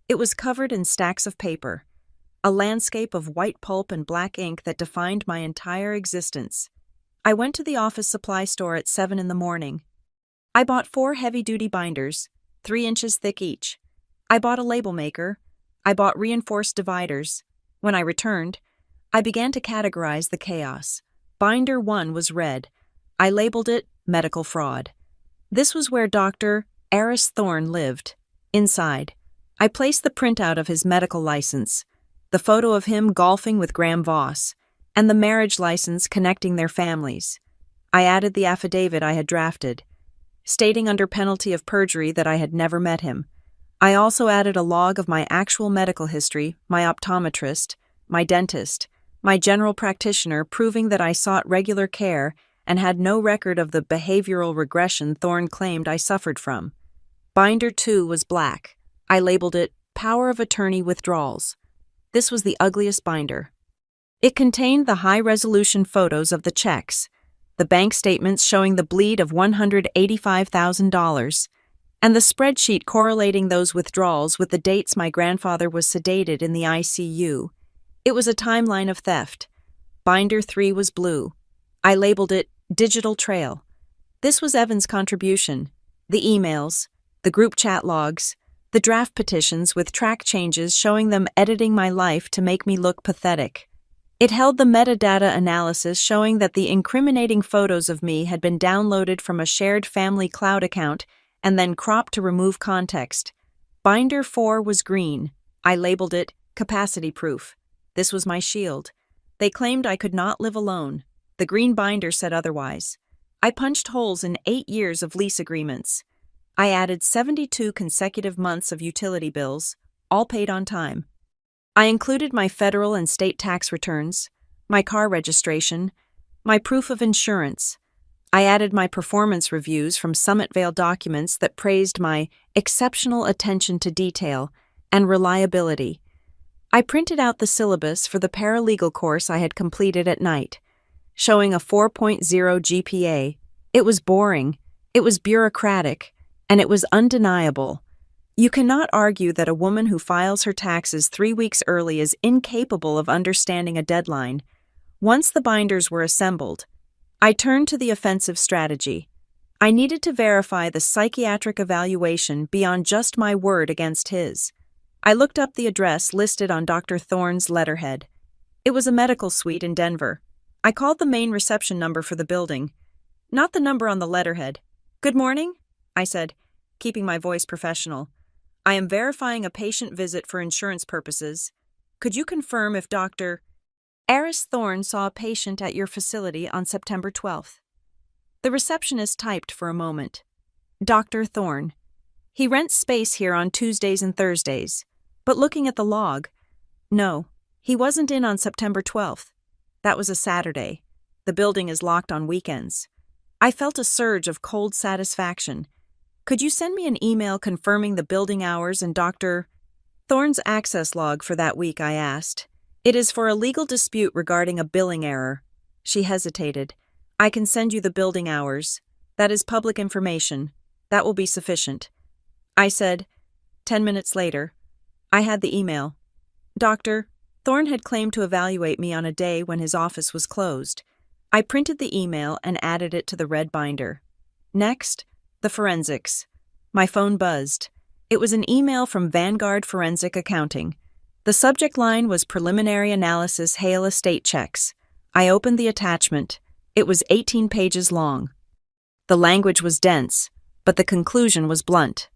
It was covered in stacks of paper, a landscape of white pulp and black ink that defined my entire existence. I went to the office supply store at 7 in the morning. I bought 4 heavy-duty binders, 3 inches thick each. I bought a label maker. I bought reinforced dividers. When I returned, I began to categorize the chaos. Binder 1 was red. I labeled it medical fraud. This was where Dr. Eris Thorne lived. Inside, I placed the printout of his medical license, the photo of him golfing with Graham Voss, and the marriage license connecting their families. I added the affidavit I had drafted, stating under penalty of perjury that I had never met him. I also added a log of my actual medical history, my optometrist, my dentist, my general practitioner, proving that I sought regular care and had no record of the behavioral regression Thorne claimed I suffered from. Binder 2 was black. I labeled it Power of Attorney Withdrawals. This was the ugliest binder. It contained the high-resolution photos of the checks, the bank statements showing the bleed of $185,000, and the spreadsheet correlating those withdrawals with the dates my grandfather was sedated in the ICU. It was a timeline of theft. Binder 3 was blue. I labeled it Digital Trail. This was Evan's contribution. The emails, the group chat logs, the draft petitions with track changes showing them editing my life to make me look pathetic. It held the metadata analysis showing that the incriminating photos of me had been downloaded from a shared family cloud account and then cropped to remove context. Binder 4 was green. I labeled it Capacity Proof. This was my shield. They claimed I could not live alone. The green binder said otherwise. I punched holes in 8 years of lease agreements. I added 72 consecutive months of utility bills, all paid on time. I included my federal and state tax returns, my car registration, my proof of insurance. I added my performance reviews from Summit Vale documents that praised my exceptional attention to detail and reliability. I printed out the syllabus for the paralegal course I had completed at night, showing a 4.0 GPA. It was boring, it was bureaucratic, and it was undeniable. You cannot argue that a woman who files her taxes 3 weeks early is incapable of understanding a deadline. Once the binders were assembled, I turned to the offensive strategy. I needed to verify the psychiatric evaluation beyond just my word against his. I looked up the address listed on Dr. Thorne's letterhead. It was a medical suite in Denver. I called the main reception number for the building, not the number on the letterhead. "Good morning," I said, keeping my voice professional. "I am verifying a patient visit for insurance purposes. Could you confirm if Dr. Eris Thorne saw a patient at your facility on September 12th? The receptionist typed for a moment. Dr. Thorne. He rents space here on Tuesdays and Thursdays. But looking at the log, no, he wasn't in on September 12th. That was a Saturday. The building is locked on weekends. I felt a surge of cold satisfaction. Could you send me an email confirming the building hours and Dr. Thorne's access log for that week? I asked. It is for a legal dispute regarding a billing error. She hesitated. I can send you the building hours. That is public information. That will be sufficient. I said. 10 minutes later, I had the email. Dr. Thorne had claimed to evaluate me on a day when his office was closed. I printed the email and added it to the red binder. Next, the forensics. My phone buzzed. It was an email from Vanguard Forensic Accounting. The subject line was Preliminary Analysis Hale Estate Checks. I opened the attachment. It was 18 pages long. The language was dense, but the conclusion was blunt.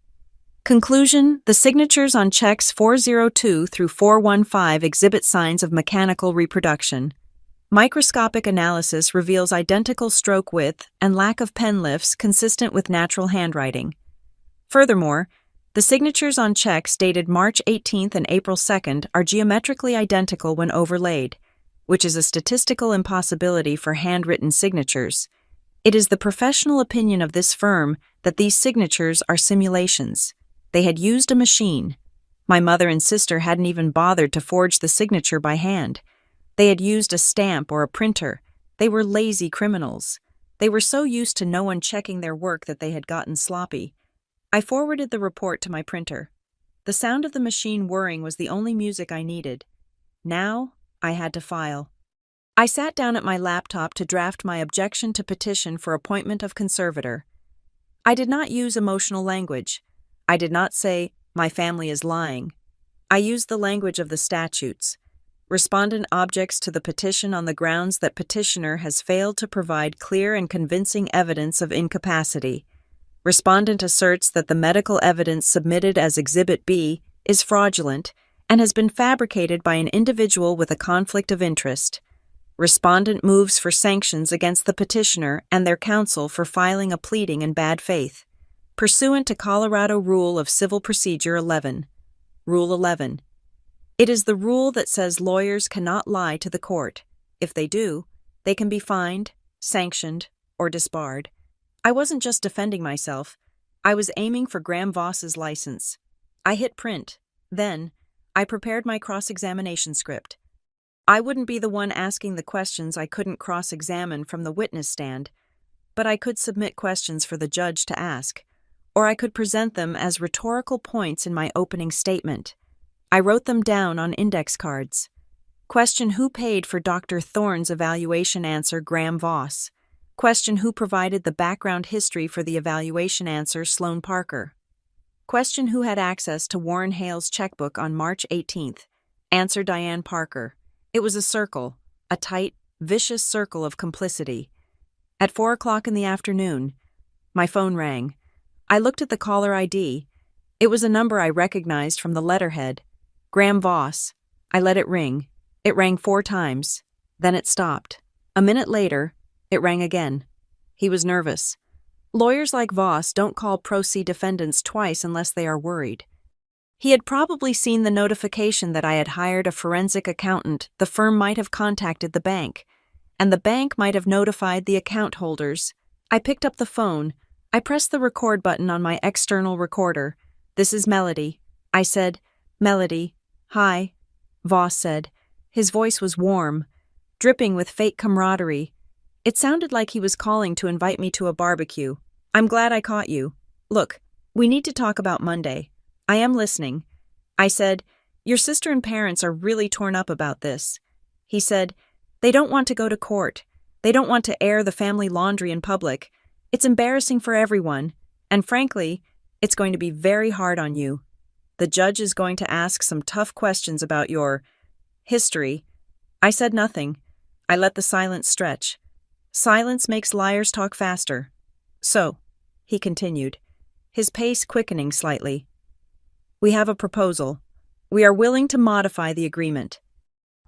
Conclusion: the signatures on checks 402 through 415 exhibit signs of mechanical reproduction. Microscopic analysis reveals identical stroke width and lack of pen lifts consistent with natural handwriting. Furthermore, the signatures on checks dated March 18th and April 2nd are geometrically identical when overlaid, which is a statistical impossibility for handwritten signatures. It is the professional opinion of this firm that these signatures are simulations. They had used a machine. My mother and sister hadn't even bothered to forge the signature by hand. They had used a stamp or a printer. They were lazy criminals. They were so used to no one checking their work that they had gotten sloppy. I forwarded the report to my printer. The sound of the machine whirring was the only music I needed. Now, I had to file. I sat down at my laptop to draft my objection to petition for appointment of conservator. I did not use emotional language. I did not say, "My family is lying." I used the language of the statutes. Respondent objects to the petition on the grounds that petitioner has failed to provide clear and convincing evidence of incapacity. Respondent asserts that the medical evidence submitted as Exhibit B is fraudulent and has been fabricated by an individual with a conflict of interest. Respondent moves for sanctions against the petitioner and their counsel for filing a pleading in bad faith, pursuant to Colorado Rule of Civil Procedure 11. Rule 11. It is the rule that says lawyers cannot lie to the court. If they do, they can be fined, sanctioned, or disbarred. I wasn't just defending myself. I was aiming for Graham Voss's license. I hit print. Then, I prepared my cross-examination script. I wouldn't be the one asking the questions I couldn't cross-examine from the witness stand, but I could submit questions for the judge to ask, or I could present them as rhetorical points in my opening statement. I wrote them down on index cards. Question: who paid for Dr. Thorne's evaluation answer, Graham Voss? Question: who provided the background history for the evaluation answer, Sloan Parker? Question: who had access to Warren Hale's checkbook on March 18th? Answer: Diane Parker. It was a circle, a tight, vicious circle of complicity. At 4 o'clock in the afternoon, my phone rang. I looked at the caller ID. It was a number I recognized from the letterhead. Graham Voss. I let it ring. It rang 4 times. Then it stopped. A minute later, it rang again. He was nervous. Lawyers like Voss don't call pro se defendants twice unless they are worried. He had probably seen the notification that I had hired a forensic accountant. The firm might have contacted the bank, and the bank might have notified the account holders. I picked up the phone. I pressed the record button on my external recorder. "This is Melody." I said, "Melody, hi." Voss said. His voice was warm, dripping with fake camaraderie. It sounded like he was calling to invite me to a barbecue. "I'm glad I caught you. Look, we need to talk about Monday." "I am listening." I said, "Your sister and parents are really torn up about this." He said, "They don't want to go to court. They don't want to air the family laundry in public. It's embarrassing for everyone, and frankly, it's going to be very hard on you. The judge is going to ask some tough questions about your history." I said nothing. I let the silence stretch. Silence makes liars talk faster. "So," he continued, his pace quickening slightly, "we have a proposal. We are willing to modify the agreement.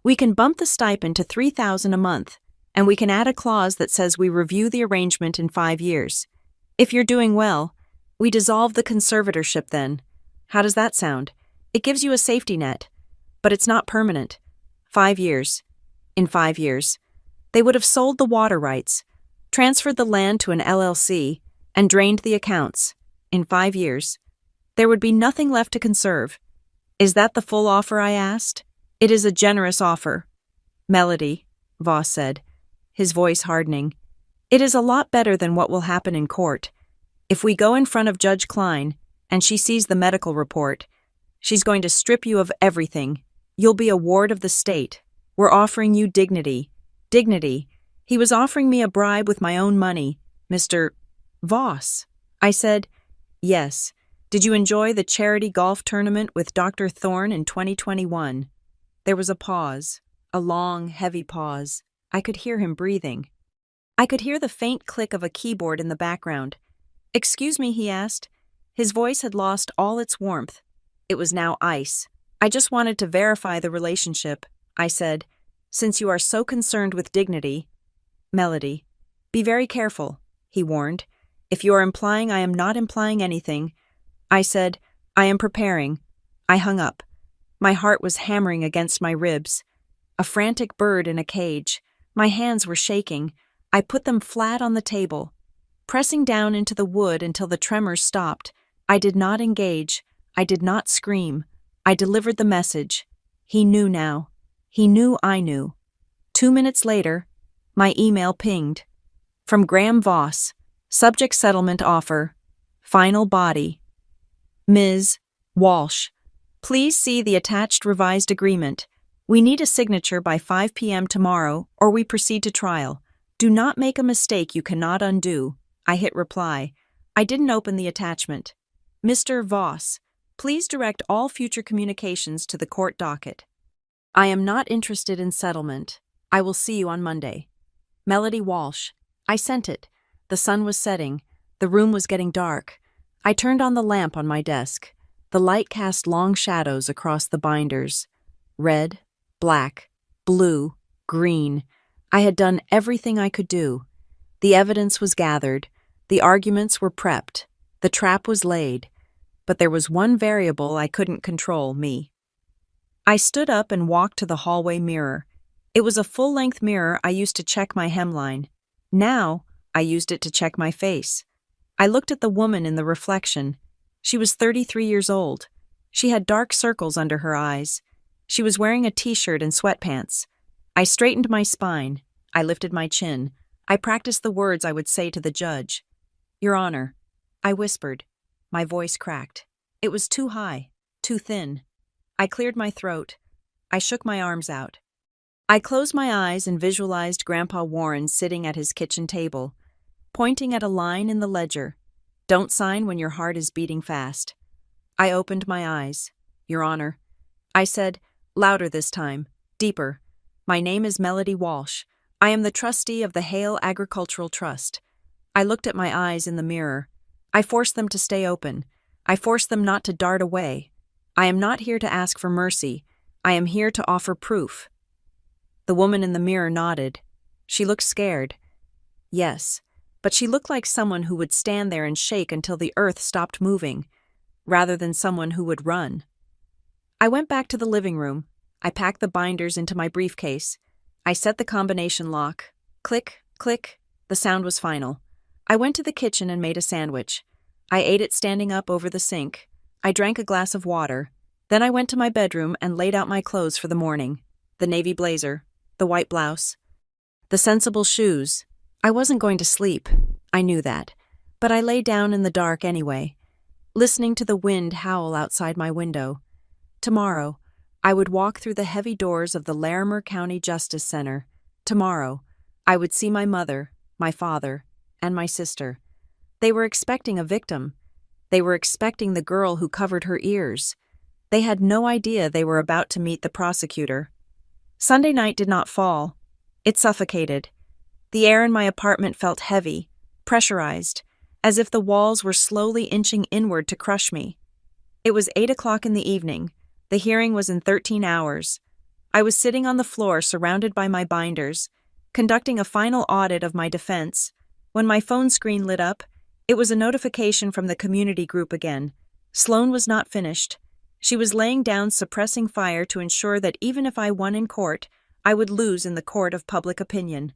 We can bump the stipend to $3,000 a month, and we can add a clause that says we review the arrangement in 5 years. If you're doing well, we dissolve the conservatorship then. How does that sound? It gives you a safety net, but it's not permanent. 5 years. In 5 years. They would have sold the water rights. transferred the land to an LLC, and drained the accounts. In 5 years, there would be nothing left to conserve. Is that the full offer? I asked. It is a generous offer. Melody, Voss said, his voice hardening. It is a lot better than what will happen in court. If we go in front of Judge Klein, and she sees the medical report, she's going to strip you of everything. You'll be a ward of the state. We're offering you dignity. Dignity. He was offering me a bribe with my own money, Mr. Voss. I said, yes. Did you enjoy the charity golf tournament with Dr. Thorne in 2021? There was a pause, a long, heavy pause. I could hear him breathing. I could hear the faint click of a keyboard in the background. Excuse me, he asked. His voice had lost all its warmth. It was now ice. I just wanted to verify the relationship, I said, since you are so concerned with dignity. Melody, be very careful, he warned. If you are implying I am not implying anything. I said, I am preparing. I hung up. My heart was hammering against my ribs. A frantic bird in a cage. My hands were shaking. I put them flat on the table, pressing down into the wood until the tremors stopped. I did not engage. I did not scream. I delivered the message. He knew now. He knew I knew. 2 minutes later, my email pinged. From Graham Voss. Subject settlement offer. Final body. Ms. Walsh. Please see the attached revised agreement. We need a signature by 5 p.m. tomorrow, or we proceed to trial. Do not make a mistake you cannot undo. I hit reply. I didn't open the attachment. Mr. Voss, please direct all future communications to the court docket. I am not interested in settlement. I will see you on Monday. Melody Walsh. I sent it. The sun was setting. The room was getting dark. I turned on the lamp on my desk. The light cast long shadows across the binders. Red, black, blue, green. I had done everything I could do. The evidence was gathered. The arguments were prepped. The trap was laid. But there was one variable I couldn't control, me. I stood up and walked to the hallway mirror. It was a full-length mirror I used to check my hemline. Now, I used it to check my face. I looked at the woman in the reflection. She was 33 years old. She had dark circles under her eyes. She was wearing a t-shirt and sweatpants. I straightened my spine. I lifted my chin. I practiced the words I would say to the judge. Your Honor, I whispered. My voice cracked. It was too high, too thin. I cleared my throat. I shook my arms out. I closed my eyes and visualized Grandpa Warren sitting at his kitchen table, pointing at a line in the ledger. Don't sign when your heart is beating fast. I opened my eyes. Your Honor. I said, louder this time, deeper. My name is Melody Walsh. I am the trustee of the Hale Agricultural Trust. I looked at my eyes in the mirror. I forced them to stay open. I forced them not to dart away. I am not here to ask for mercy. I am here to offer proof. The woman in the mirror nodded. She looked scared. Yes, but she looked like someone who would stand there and shake until the earth stopped moving, rather than someone who would run. I went back to the living room. I packed the binders into my briefcase. I set the combination lock. Click, click. The sound was final. I went to the kitchen and made a sandwich. I ate it standing up over the sink. I drank a glass of water. Then I went to my bedroom and laid out my clothes for the morning. The navy blazer, the white blouse, the sensible shoes. I wasn't going to sleep. I knew that. But I lay down in the dark anyway, listening to the wind howl outside my window. Tomorrow, I would walk through the heavy doors of the Larimer County Justice Center. Tomorrow, I would see my mother, my father, and my sister. They were expecting a victim. They were expecting the girl who covered her ears. They had no idea they were about to meet the prosecutor. Sunday night did not fall. It suffocated. The air in my apartment felt heavy, pressurized, as if the walls were slowly inching inward to crush me. It was 8 o'clock in the evening. The hearing was in 13 hours. I was sitting on the floor surrounded by my binders, conducting a final audit of my defense. When my phone screen lit up, it was a notification from the community group again. Sloan was not finished. She was laying down suppressing fire to ensure that even if I won in court, I would lose in the court of public opinion.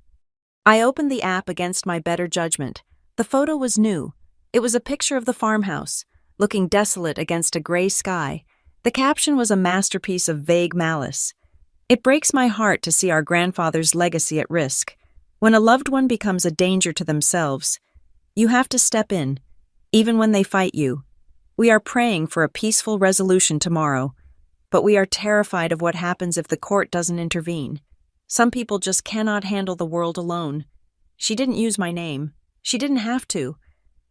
I opened the app against my better judgment. The photo was new. It was a picture of the farmhouse, looking desolate against a gray sky. The caption was a masterpiece of vague malice. It breaks my heart to see our grandfather's legacy at risk. When a loved one becomes a danger to themselves, you have to step in, even when they fight you. We are praying for a peaceful resolution tomorrow, but we are terrified of what happens if the court doesn't intervene. Some people just cannot handle the world alone. She didn't use my name. She didn't have to.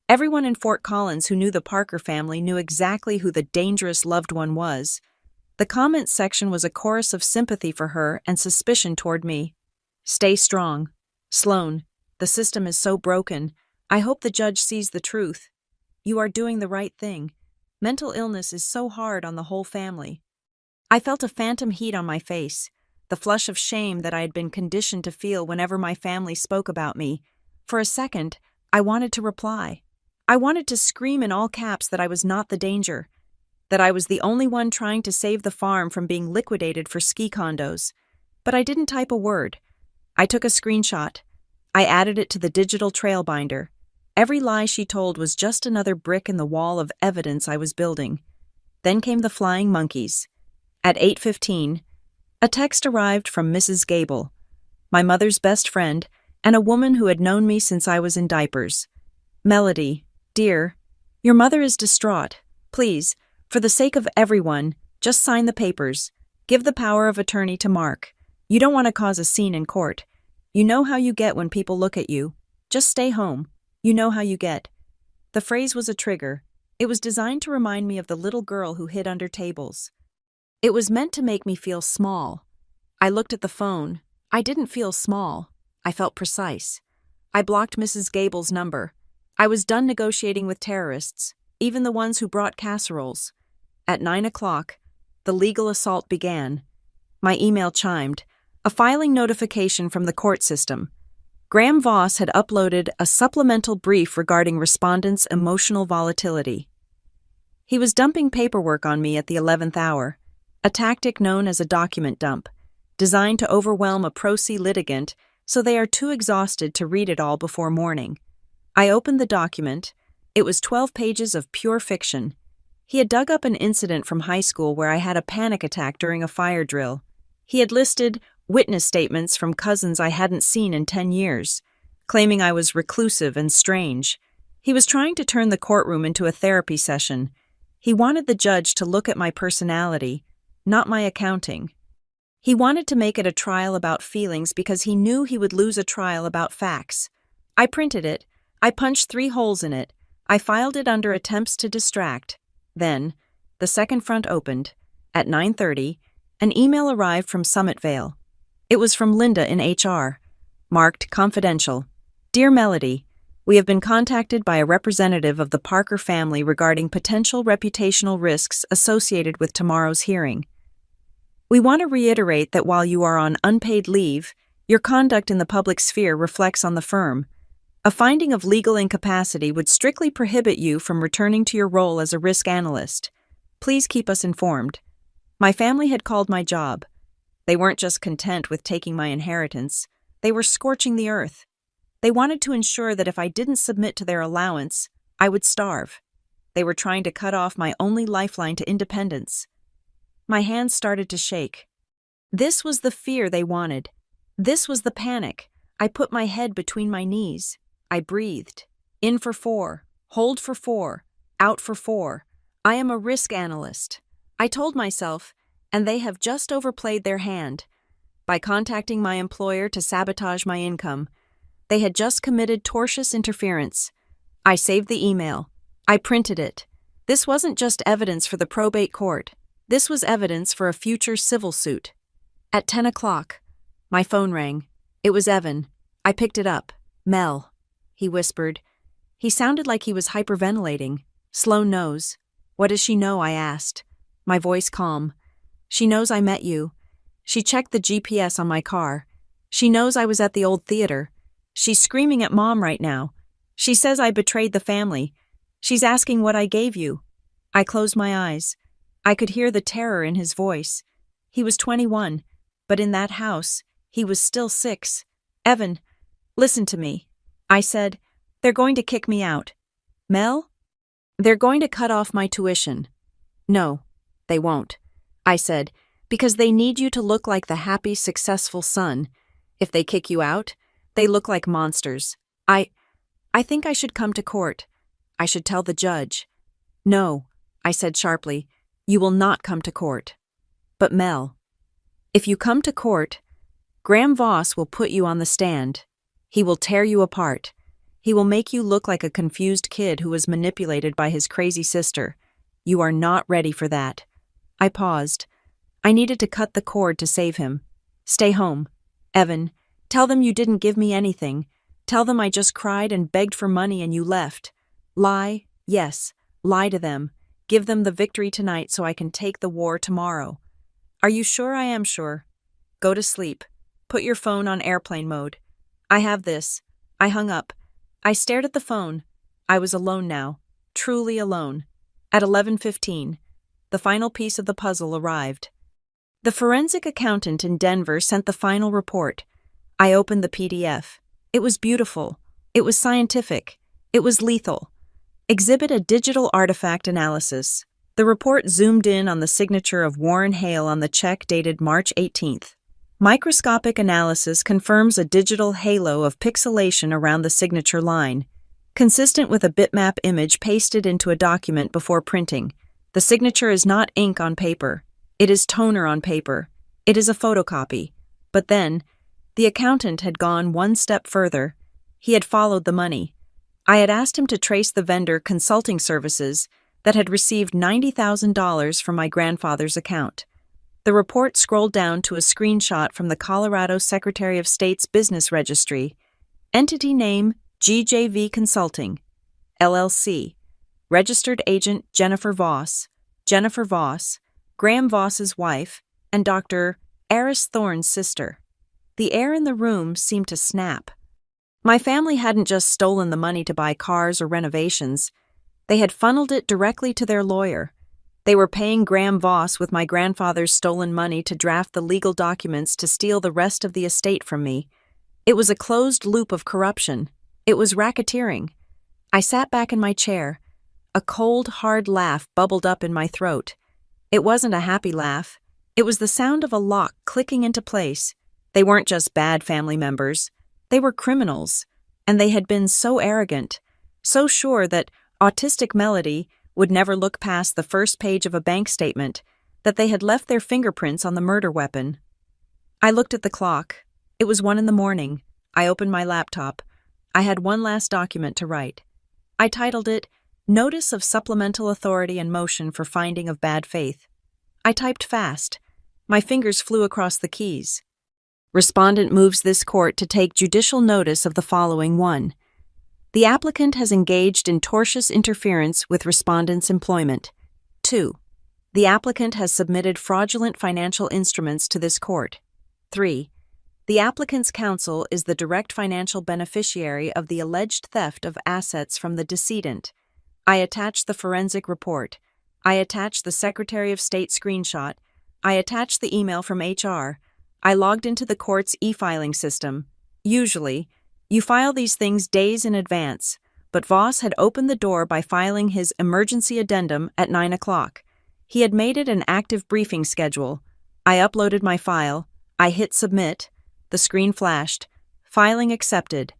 Everyone in Fort Collins who knew the Parker family knew exactly who the dangerous loved one was. The comments section was a chorus of sympathy for her and suspicion toward me. Stay strong. Sloan, the system is so broken. I hope the judge sees the truth. You are doing the right thing. Mental illness is so hard on the whole family. I felt a phantom heat on my face, the flush of shame that I had been conditioned to feel whenever my family spoke about me. For a second, I wanted to reply. I wanted to scream in all caps that I was not the danger, that I was the only one trying to save the farm from being liquidated for ski condos. But I didn't type a word. I took a screenshot. I added it to the digital trail binder. Every lie she told was just another brick in the wall of evidence I was building. Then came the flying monkeys. At 8:15, a text arrived from Mrs. Gable, my mother's best friend, and a woman who had known me since I was in diapers. Melody, dear, your mother is distraught. Please, for the sake of everyone, just sign the papers. Give the power of attorney to Mark. You don't want to cause a scene in court. You know how you get when people look at you. Just stay home. You know how you get. The phrase was a trigger. It was designed to remind me of the little girl who hid under tables. It was meant to make me feel small. I looked at the phone. I didn't feel small. I felt precise. I blocked Mrs. Gable's number. I was done negotiating with terrorists, even the ones who brought casseroles. At 9 o'clock, the legal assault began. My email chimed, a filing notification from the court system. Graham Voss had uploaded a supplemental brief regarding respondents' emotional volatility. He was dumping paperwork on me at the 11th hour, a tactic known as a document dump, designed to overwhelm a pro se litigant so they are too exhausted to read it all before morning. I opened the document. It was 12 pages of pure fiction. He had dug up an incident from high school where I had a panic attack during a fire drill. He had listed witness statements from cousins I hadn't seen in 10 years, claiming I was reclusive and strange. He was trying to turn the courtroom into a therapy session. He wanted the judge to look at my personality, not my accounting. He wanted to make it a trial about feelings because he knew he would lose a trial about facts. I printed it. I punched 3 holes in it. I filed it under attempts to distract. Then, the second front opened. At 9:30, an email arrived from Summitvale. It was from Linda in HR, marked confidential. Dear Melody, we have been contacted by a representative of the Parker family regarding potential reputational risks associated with tomorrow's hearing. We want to reiterate that while you are on unpaid leave, your conduct in the public sphere reflects on the firm. A finding of legal incapacity would strictly prohibit you from returning to your role as a risk analyst. Please keep us informed. My family had called my job. They weren't just content with taking my inheritance. They were scorching the earth. They wanted to ensure that if I didn't submit to their allowance, I would starve. They were trying to cut off my only lifeline to independence. My hands started to shake. This was the fear they wanted. This was the panic. I put my head between my knees. I breathed. In for 4, hold for 4, out for 4. I am a risk analyst. I told myself, and they have just overplayed their hand. By contacting my employer to sabotage my income, they had just committed tortious interference. I saved the email. I printed it. This wasn't just evidence for the probate court. This was evidence for a future civil suit. At 10 o'clock, my phone rang. It was Evan. I picked it up. Mel, he whispered. He sounded like he was hyperventilating. Sloan knows. What does she know? I asked. My voice calm. She knows I met you. She checked the GPS on my car. She knows I was at the old theater. She's screaming at Mom right now. She says I betrayed the family. She's asking what I gave you. I closed my eyes. I could hear the terror in his voice. He was 21, but in that house, he was still 6. Evan, Listen to me. I said, they're going to kick me out. Mel? They're going to cut off my tuition. No, they won't. I said, because they need you to look like the happy, successful son. If they kick you out, they look like monsters. I think I should come to court. I should tell the judge. No, I said sharply, you will not come to court. But Mel, if you come to court, Graham Voss will put you on the stand. He will tear you apart. He will make you look like a confused kid who was manipulated by his crazy sister. You are not ready for that. I paused. I needed to cut the cord to save him. Stay home. Evan, tell them you didn't give me anything. Tell them I just cried and begged for money and you left. Lie, yes, lie to them. Give them the victory tonight so I can take the war tomorrow. Are you sure I am sure? Go to sleep. Put your phone on airplane mode. I have this. I hung up. I stared at the phone. I was alone now. Truly alone. At 11:15, the final piece of the puzzle arrived. The forensic accountant in Denver sent the final report. I opened the PDF. It was beautiful. It was scientific. It was lethal. Exhibit a digital artifact analysis. The report zoomed in on the signature of Warren Hale on the check dated March 18th. Microscopic analysis confirms a digital halo of pixelation around the signature line, consistent with a bitmap image pasted into a document before printing. The signature is not ink on paper. It is toner on paper. It is a photocopy. But then, the accountant had gone one step further. He had followed the money. I had asked him to trace the vendor consulting services that had received $90,000 from my grandfather's account. The report scrolled down to a screenshot from the Colorado Secretary of State's business registry. Entity name GJV Consulting, LLC. Registered agent Jennifer Voss. Jennifer Voss, Graham Voss's wife, and Dr. Eris Thorne's sister. The air in the room seemed to snap. My family hadn't just stolen the money to buy cars or renovations. They had funneled it directly to their lawyer. They were paying Graham Voss with my grandfather's stolen money to draft the legal documents to steal the rest of the estate from me. It was a closed loop of corruption. It was racketeering. I sat back in my chair. A cold, hard laugh bubbled up in my throat. It wasn't a happy laugh. It was the sound of a lock clicking into place. They weren't just bad family members. They were criminals. And they had been so arrogant, so sure that autistic Melody would never look past the first page of a bank statement, that they had left their fingerprints on the murder weapon. I looked at the clock. It was 1 a.m. I opened my laptop. I had one last document to write. I titled it, Notice of Supplemental Authority and Motion for Finding of Bad Faith. I typed fast. My fingers flew across the keys. Respondent moves this court to take judicial notice of the following: 1. The applicant has engaged in tortious interference with respondent's employment. 2. The applicant has submitted fraudulent financial instruments to this court. 3. The applicant's counsel is the direct financial beneficiary of the alleged theft of assets from the decedent. I attach the forensic report. I attach the Secretary of State screenshot. I attach the email from HR. I logged into the court's e-filing system. Usually, you file these things days in advance, but Voss had opened the door by filing his emergency addendum at 9 o'clock. He had made it an active briefing schedule. I uploaded my file. I hit submit. The screen flashed. Filing accepted.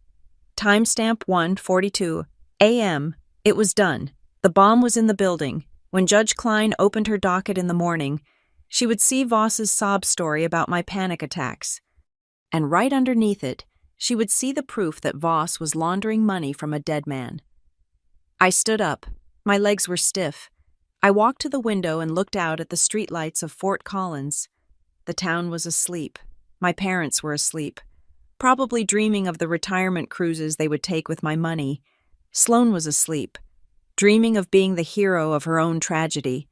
Timestamp 1:42 a.m. It was done. The bomb was in the building. When Judge Klein opened her docket in the morning, she would see Voss's sob story about my panic attacks. And right underneath it, she would see the proof that Voss was laundering money from a dead man. I stood up. My legs were stiff. I walked to the window and looked out at the streetlights of Fort Collins. The town was asleep. My parents were asleep, probably dreaming of the retirement cruises they would take with my money. Sloan was asleep, dreaming of being the hero of her own tragedy.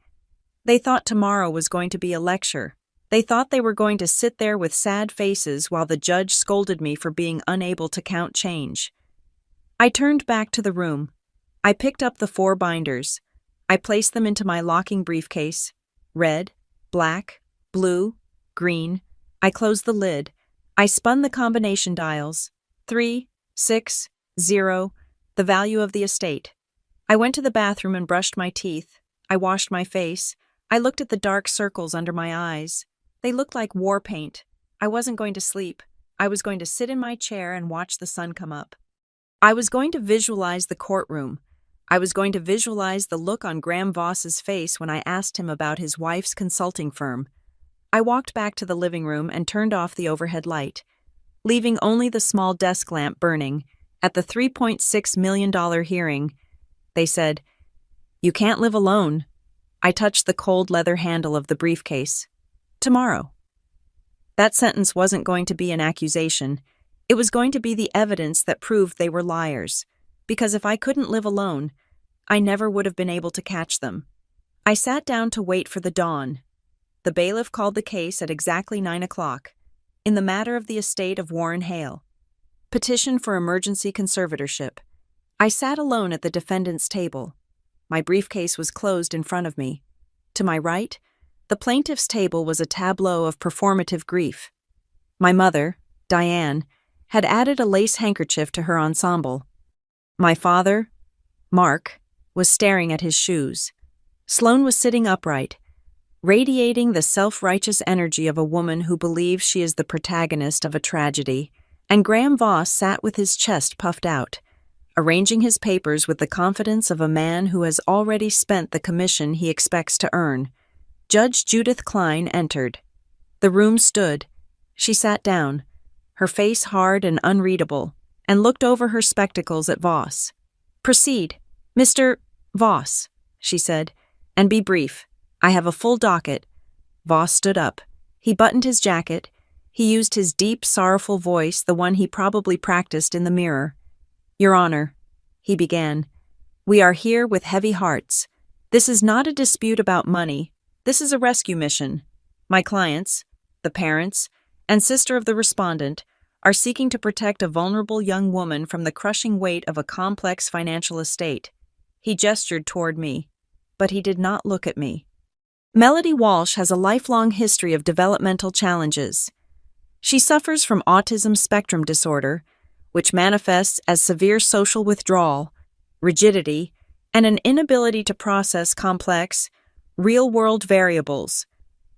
They thought tomorrow was going to be a lecture. They thought they were going to sit there with sad faces while the judge scolded me for being unable to count change. I turned back to the room. I picked up the 4 binders. I placed them into my locking briefcase. Red, black, blue, green. I closed the lid. I spun the combination dials. 3, 6-0, the value of the estate. I went to the bathroom and brushed my teeth. I washed my face. I looked at the dark circles under my eyes. They looked like war paint. I wasn't going to sleep. I was going to sit in my chair and watch the sun come up. I was going to visualize the courtroom. I was going to visualize the look on Graham Voss's face when I asked him about his wife's consulting firm. I walked back to the living room and turned off the overhead light, leaving only the small desk lamp burning. At the $3.6 million hearing, they said, "You can't live alone." I touched the cold leather handle of the briefcase. "Tomorrow." That sentence wasn't going to be an accusation. It was going to be the evidence that proved they were liars. Because if I couldn't live alone, I never would have been able to catch them. I sat down to wait for the dawn. The bailiff called the case at exactly 9 o'clock, in the matter of the estate of Warren Hale. Petition for emergency conservatorship. I sat alone at the defendant's table. My briefcase was closed in front of me. To my right, the plaintiff's table was a tableau of performative grief. My mother, Diane, had added a lace handkerchief to her ensemble. My father, Mark, was staring at his shoes. Sloane was sitting upright, radiating the self-righteous energy of a woman who believes she is the protagonist of a tragedy, and Graham Voss sat with his chest puffed out, arranging his papers with the confidence of a man who has already spent the commission he expects to earn. Judge Judith Klein entered. The room stood. She sat down, her face hard and unreadable, and looked over her spectacles at Voss. "Proceed, Mr. Voss," she said, "and be brief. I have a full docket." Voss stood up. He buttoned his jacket. He used his deep, sorrowful voice, the one he probably practiced in the mirror. "Your Honor," he began, "we are here with heavy hearts. This is not a dispute about money. This is a rescue mission. My clients, the parents, and sister of the respondent, are seeking to protect a vulnerable young woman from the crushing weight of a complex financial estate." He gestured toward me, but he did not look at me. "Melody Walsh has a lifelong history of developmental challenges. She suffers from autism spectrum disorder, which manifests as severe social withdrawal, rigidity, and an inability to process complex, real-world variables.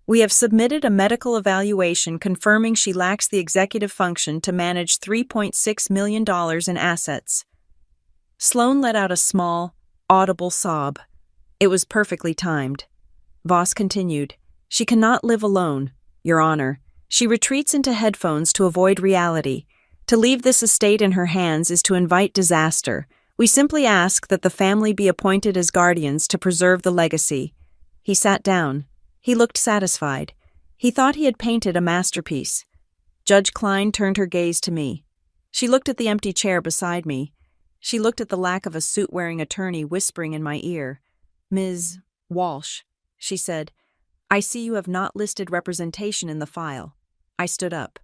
We have submitted a medical evaluation confirming she lacks the executive function to manage $3.6 million in assets." Sloane let out a small, audible sob. It was perfectly timed. Voss continued, "She cannot live alone, Your Honor. She retreats into headphones to avoid reality. To leave this estate in her hands is to invite disaster. We simply ask that the family be appointed as guardians to preserve the legacy." He sat down. He looked satisfied. He thought he had painted a masterpiece. Judge Klein turned her gaze to me. She looked at the empty chair beside me. She looked at the lack of a suit-wearing attorney whispering in my ear. "Ms. Walsh," she said, "I see you have not listed representation in the file." I stood up.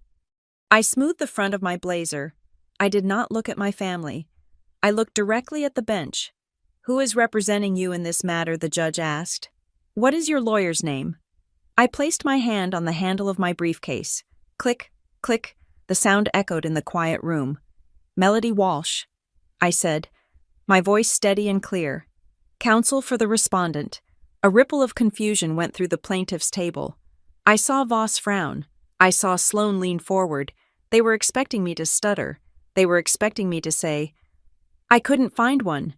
I smoothed the front of my blazer. I did not look at my family. I looked directly at the bench. "Who is representing you in this matter?" the judge asked. "What is your lawyer's name?" I placed my hand on the handle of my briefcase. Click, click, the sound echoed in the quiet room. "Melody Walsh," I said, my voice steady and clear. "Counsel for the respondent." A ripple of confusion went through the plaintiff's table. I saw Voss frown. I saw Sloane lean forward. They were expecting me to stutter. They were expecting me to say, "I couldn't find one."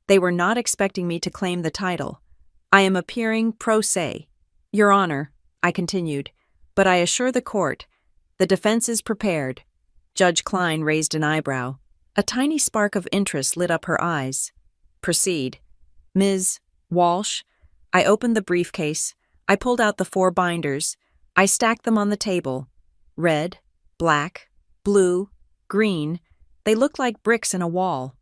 They were not expecting me to claim the title. "I am appearing pro se." "Your Honor," I continued, "but I assure the court, the defense is prepared." Judge Klein raised an eyebrow. A tiny spark of interest lit up her eyes. "Proceed." "Ms. Walsh." I opened the briefcase. I pulled out the 4 binders. I stacked them on the table. Red, black, blue, green. They looked like bricks in a wall.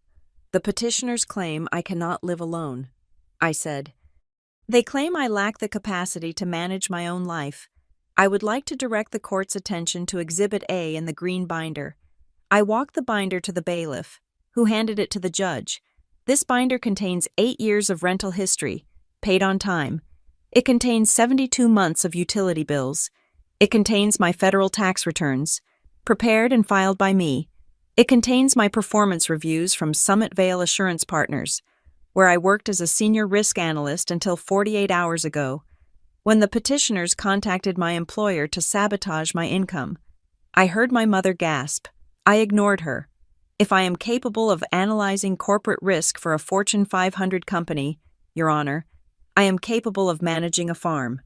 "The petitioners claim I cannot live alone," I said. "They claim I lack the capacity to manage my own life. I would like to direct the court's attention to Exhibit A in the green binder." I walked the binder to the bailiff, who handed it to the judge. This binder contains 8 years of rental history, paid on time. It contains 72 months of utility bills. It contains my federal tax returns, prepared and filed by me. It contains my performance reviews from Summit Vale Assurance Partners, where I worked as a senior risk analyst until 48 hours ago, when the petitioners contacted my employer to sabotage my income. I heard my mother gasp. I ignored her. If I am capable of analyzing corporate risk for a Fortune 500 company, Your Honor, I am capable of managing a farm.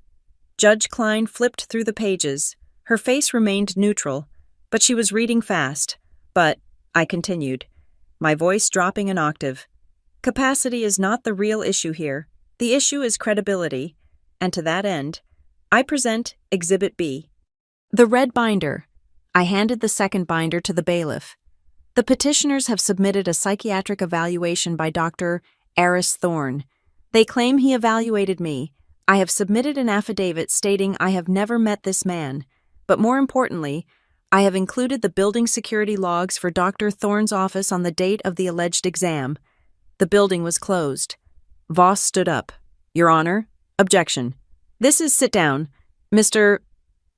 Judge Klein flipped through the pages. Her face remained neutral, but she was reading fast. But, I continued, my voice dropping an octave, capacity is not the real issue here. The issue is credibility, and to that end, I present Exhibit B. The red binder. I handed the second binder to the bailiff. The petitioners have submitted a psychiatric evaluation by Dr. Eris Thorne. They claim he evaluated me. I have submitted an affidavit stating I have never met this man, but more importantly, I have included the building security logs for Dr. Thorne's office on the date of the alleged exam. The building was closed. Voss stood up. Your Honor, objection. This is sit down. Mr.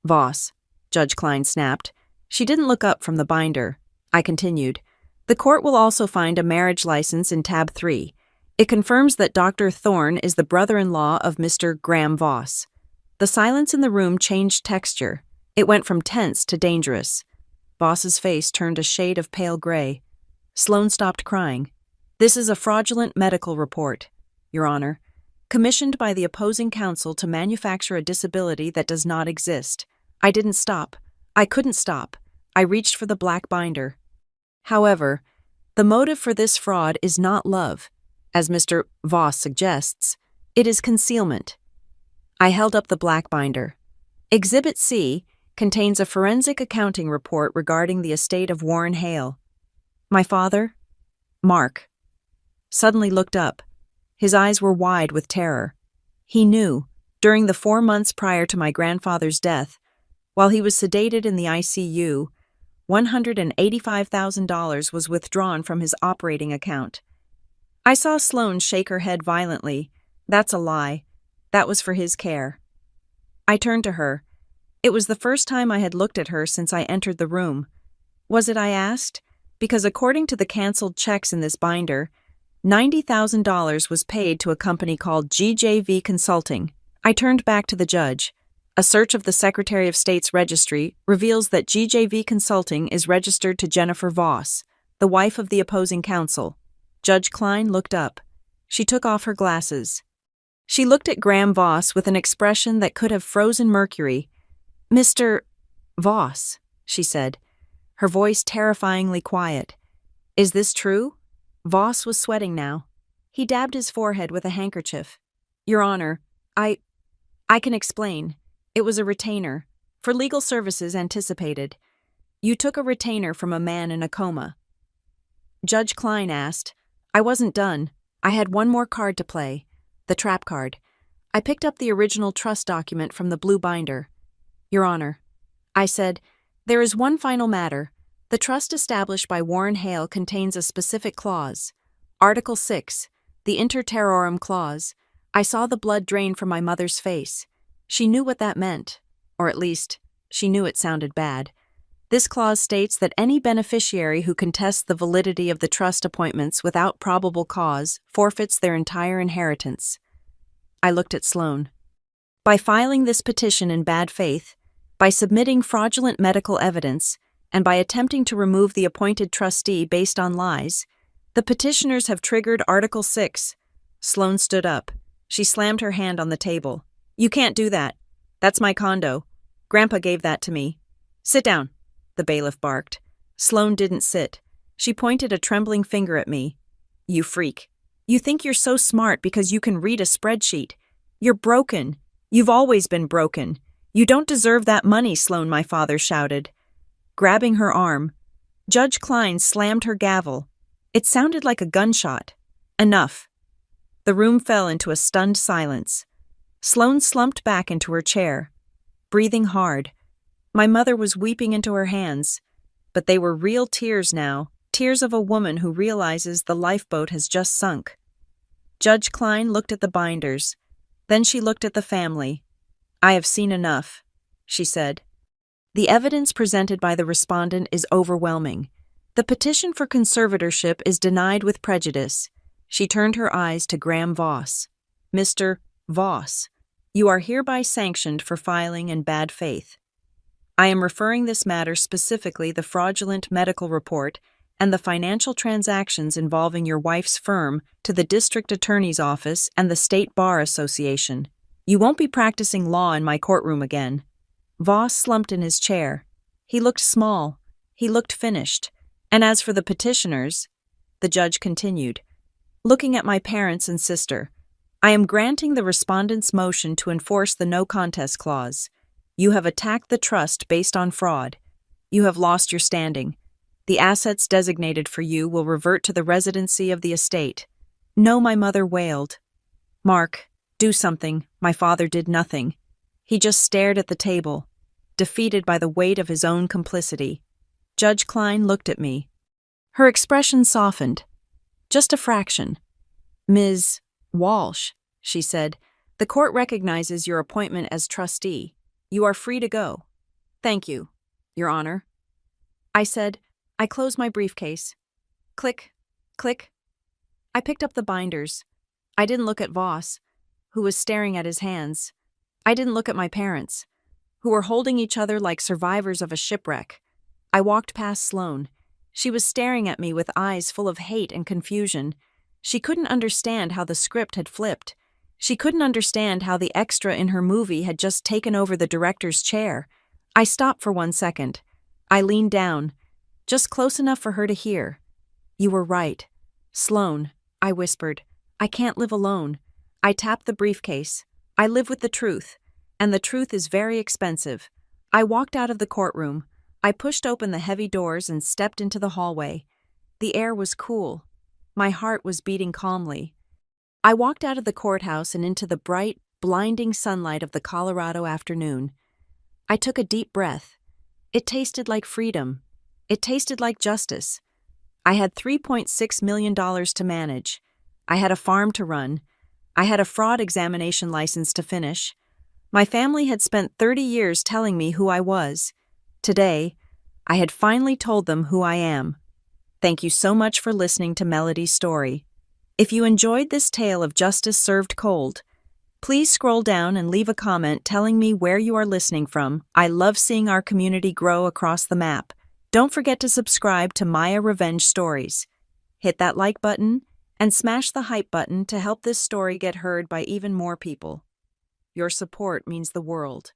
Voss, Judge Klein snapped. She didn't look up from the binder. I continued. The court will also find a marriage license in tab 3. It confirms that Dr. Thorne is the brother-in-law of Mr. Graham Voss. The silence in the room changed texture. It went from tense to dangerous. Voss's face turned a shade of pale gray. Sloane stopped crying. This is a fraudulent medical report, Your Honor, commissioned by the opposing counsel to manufacture a disability that does not exist. I didn't stop. I couldn't stop. I reached for the black binder. However, the motive for this fraud is not love, as Mr. Voss suggests. It is concealment. I held up the black binder. Exhibit C contains a forensic accounting report regarding the estate of Warren Hale. My father, Mark, suddenly looked up. His eyes were wide with terror. He knew, during the 4 months prior to my grandfather's death, while he was sedated in the ICU, $185,000 was withdrawn from his operating account. I saw Sloane shake her head violently. That's a lie. That was for his care. I turned to her. It was the first time I had looked at her since I entered the room. Was it, I asked? Because according to the canceled checks in this binder, $90,000 was paid to a company called GJV Consulting. I turned back to the judge. A search of the Secretary of State's registry reveals that GJV Consulting is registered to Jennifer Voss, the wife of the opposing counsel. Judge Klein looked up. She took off her glasses. She looked at Graham Voss with an expression that could have frozen mercury. Mr. Voss, she said, her voice terrifyingly quiet. Is this true? Voss was sweating now. He dabbed his forehead with a handkerchief. Your Honor, I can explain. It was a retainer, for legal services anticipated. You took a retainer from a man in a coma. Judge Klein asked. I wasn't done. I had one more card to play, the trap card. I picked up the original trust document from the blue binder. Your Honor, I said, there is one final matter. The trust established by Warren Hale contains a specific clause. Article 6, the Inter Terrorum Clause. I saw the blood drain from my mother's face. She knew what that meant, or at least, she knew it sounded bad. This clause states that any beneficiary who contests the validity of the trust appointments without probable cause forfeits their entire inheritance. I looked at Sloane. By filing this petition in bad faith, by submitting fraudulent medical evidence, and by attempting to remove the appointed trustee based on lies, the petitioners have triggered Article 6. Sloane stood up. She slammed her hand on the table. You can't do that. That's my condo. Grandpa gave that to me. Sit down, the bailiff barked. Sloane didn't sit. She pointed a trembling finger at me. You freak. You think you're so smart because you can read a spreadsheet. You're broken. You've always been broken. You don't deserve that money, Sloane, my father shouted. Grabbing her arm, Judge Klein slammed her gavel. It sounded like a gunshot. Enough. The room fell into a stunned silence. Sloane slumped back into her chair, breathing hard. My mother was weeping into her hands, but they were real tears now, tears of a woman who realizes the lifeboat has just sunk. Judge Klein looked at the binders. Then she looked at the family. I have seen enough, she said. The evidence presented by the respondent is overwhelming. The petition for conservatorship is denied with prejudice. She turned her eyes to Graham Voss. Mr. Voss, you are hereby sanctioned for filing in bad faith. I am referring this matter, specifically the fraudulent medical report and the financial transactions involving your wife's firm, to the District Attorney's Office and the State Bar Association. You won't be practicing law in my courtroom again. Voss slumped in his chair. He looked small. He looked finished. And as for the petitioners, the judge continued, looking at my parents and sister, I am granting the respondent's motion to enforce the no contest clause. You have attacked the trust based on fraud. You have lost your standing. The assets designated for you will revert to the residency of the estate. No, my mother wailed. Mark, do something. My father did nothing. He just stared at the table, defeated by the weight of his own complicity. Judge Klein looked at me. Her expression softened. Just a fraction. Ms. Walsh, she said, the court recognizes your appointment as trustee. You are free to go. Thank you, Your Honor. I said. I closed my briefcase. Click, click. I picked up the binders. I didn't look at Voss, who was staring at his hands. I didn't look at my parents, who were holding each other like survivors of a shipwreck. I walked past Sloane. She was staring at me with eyes full of hate and confusion. She couldn't understand how the script had flipped. She couldn't understand how the extra in her movie had just taken over the director's chair. I stopped for 1 second. I leaned down, just close enough for her to hear. You were right. Sloane, I whispered. I can't live alone. I tapped the briefcase. I live with the truth, and the truth is very expensive. I walked out of the courtroom. I pushed open the heavy doors and stepped into the hallway. The air was cool. My heart was beating calmly. I walked out of the courthouse and into the bright, blinding sunlight of the Colorado afternoon. I took a deep breath. It tasted like freedom. It tasted like justice. I had $3.6 million to manage. I had a farm to run. I had a fraud examination license to finish. My family had spent 30 years telling me who I was. Today, I had finally told them who I am. Thank you so much for listening to Melody's story. If you enjoyed this tale of justice served cold, please scroll down and leave a comment telling me where you are listening from. I love seeing our community grow across the map. Don't forget to subscribe to Maya Revenge Stories. Hit that like button and smash the hype button to help this story get heard by even more people. Your support means the world.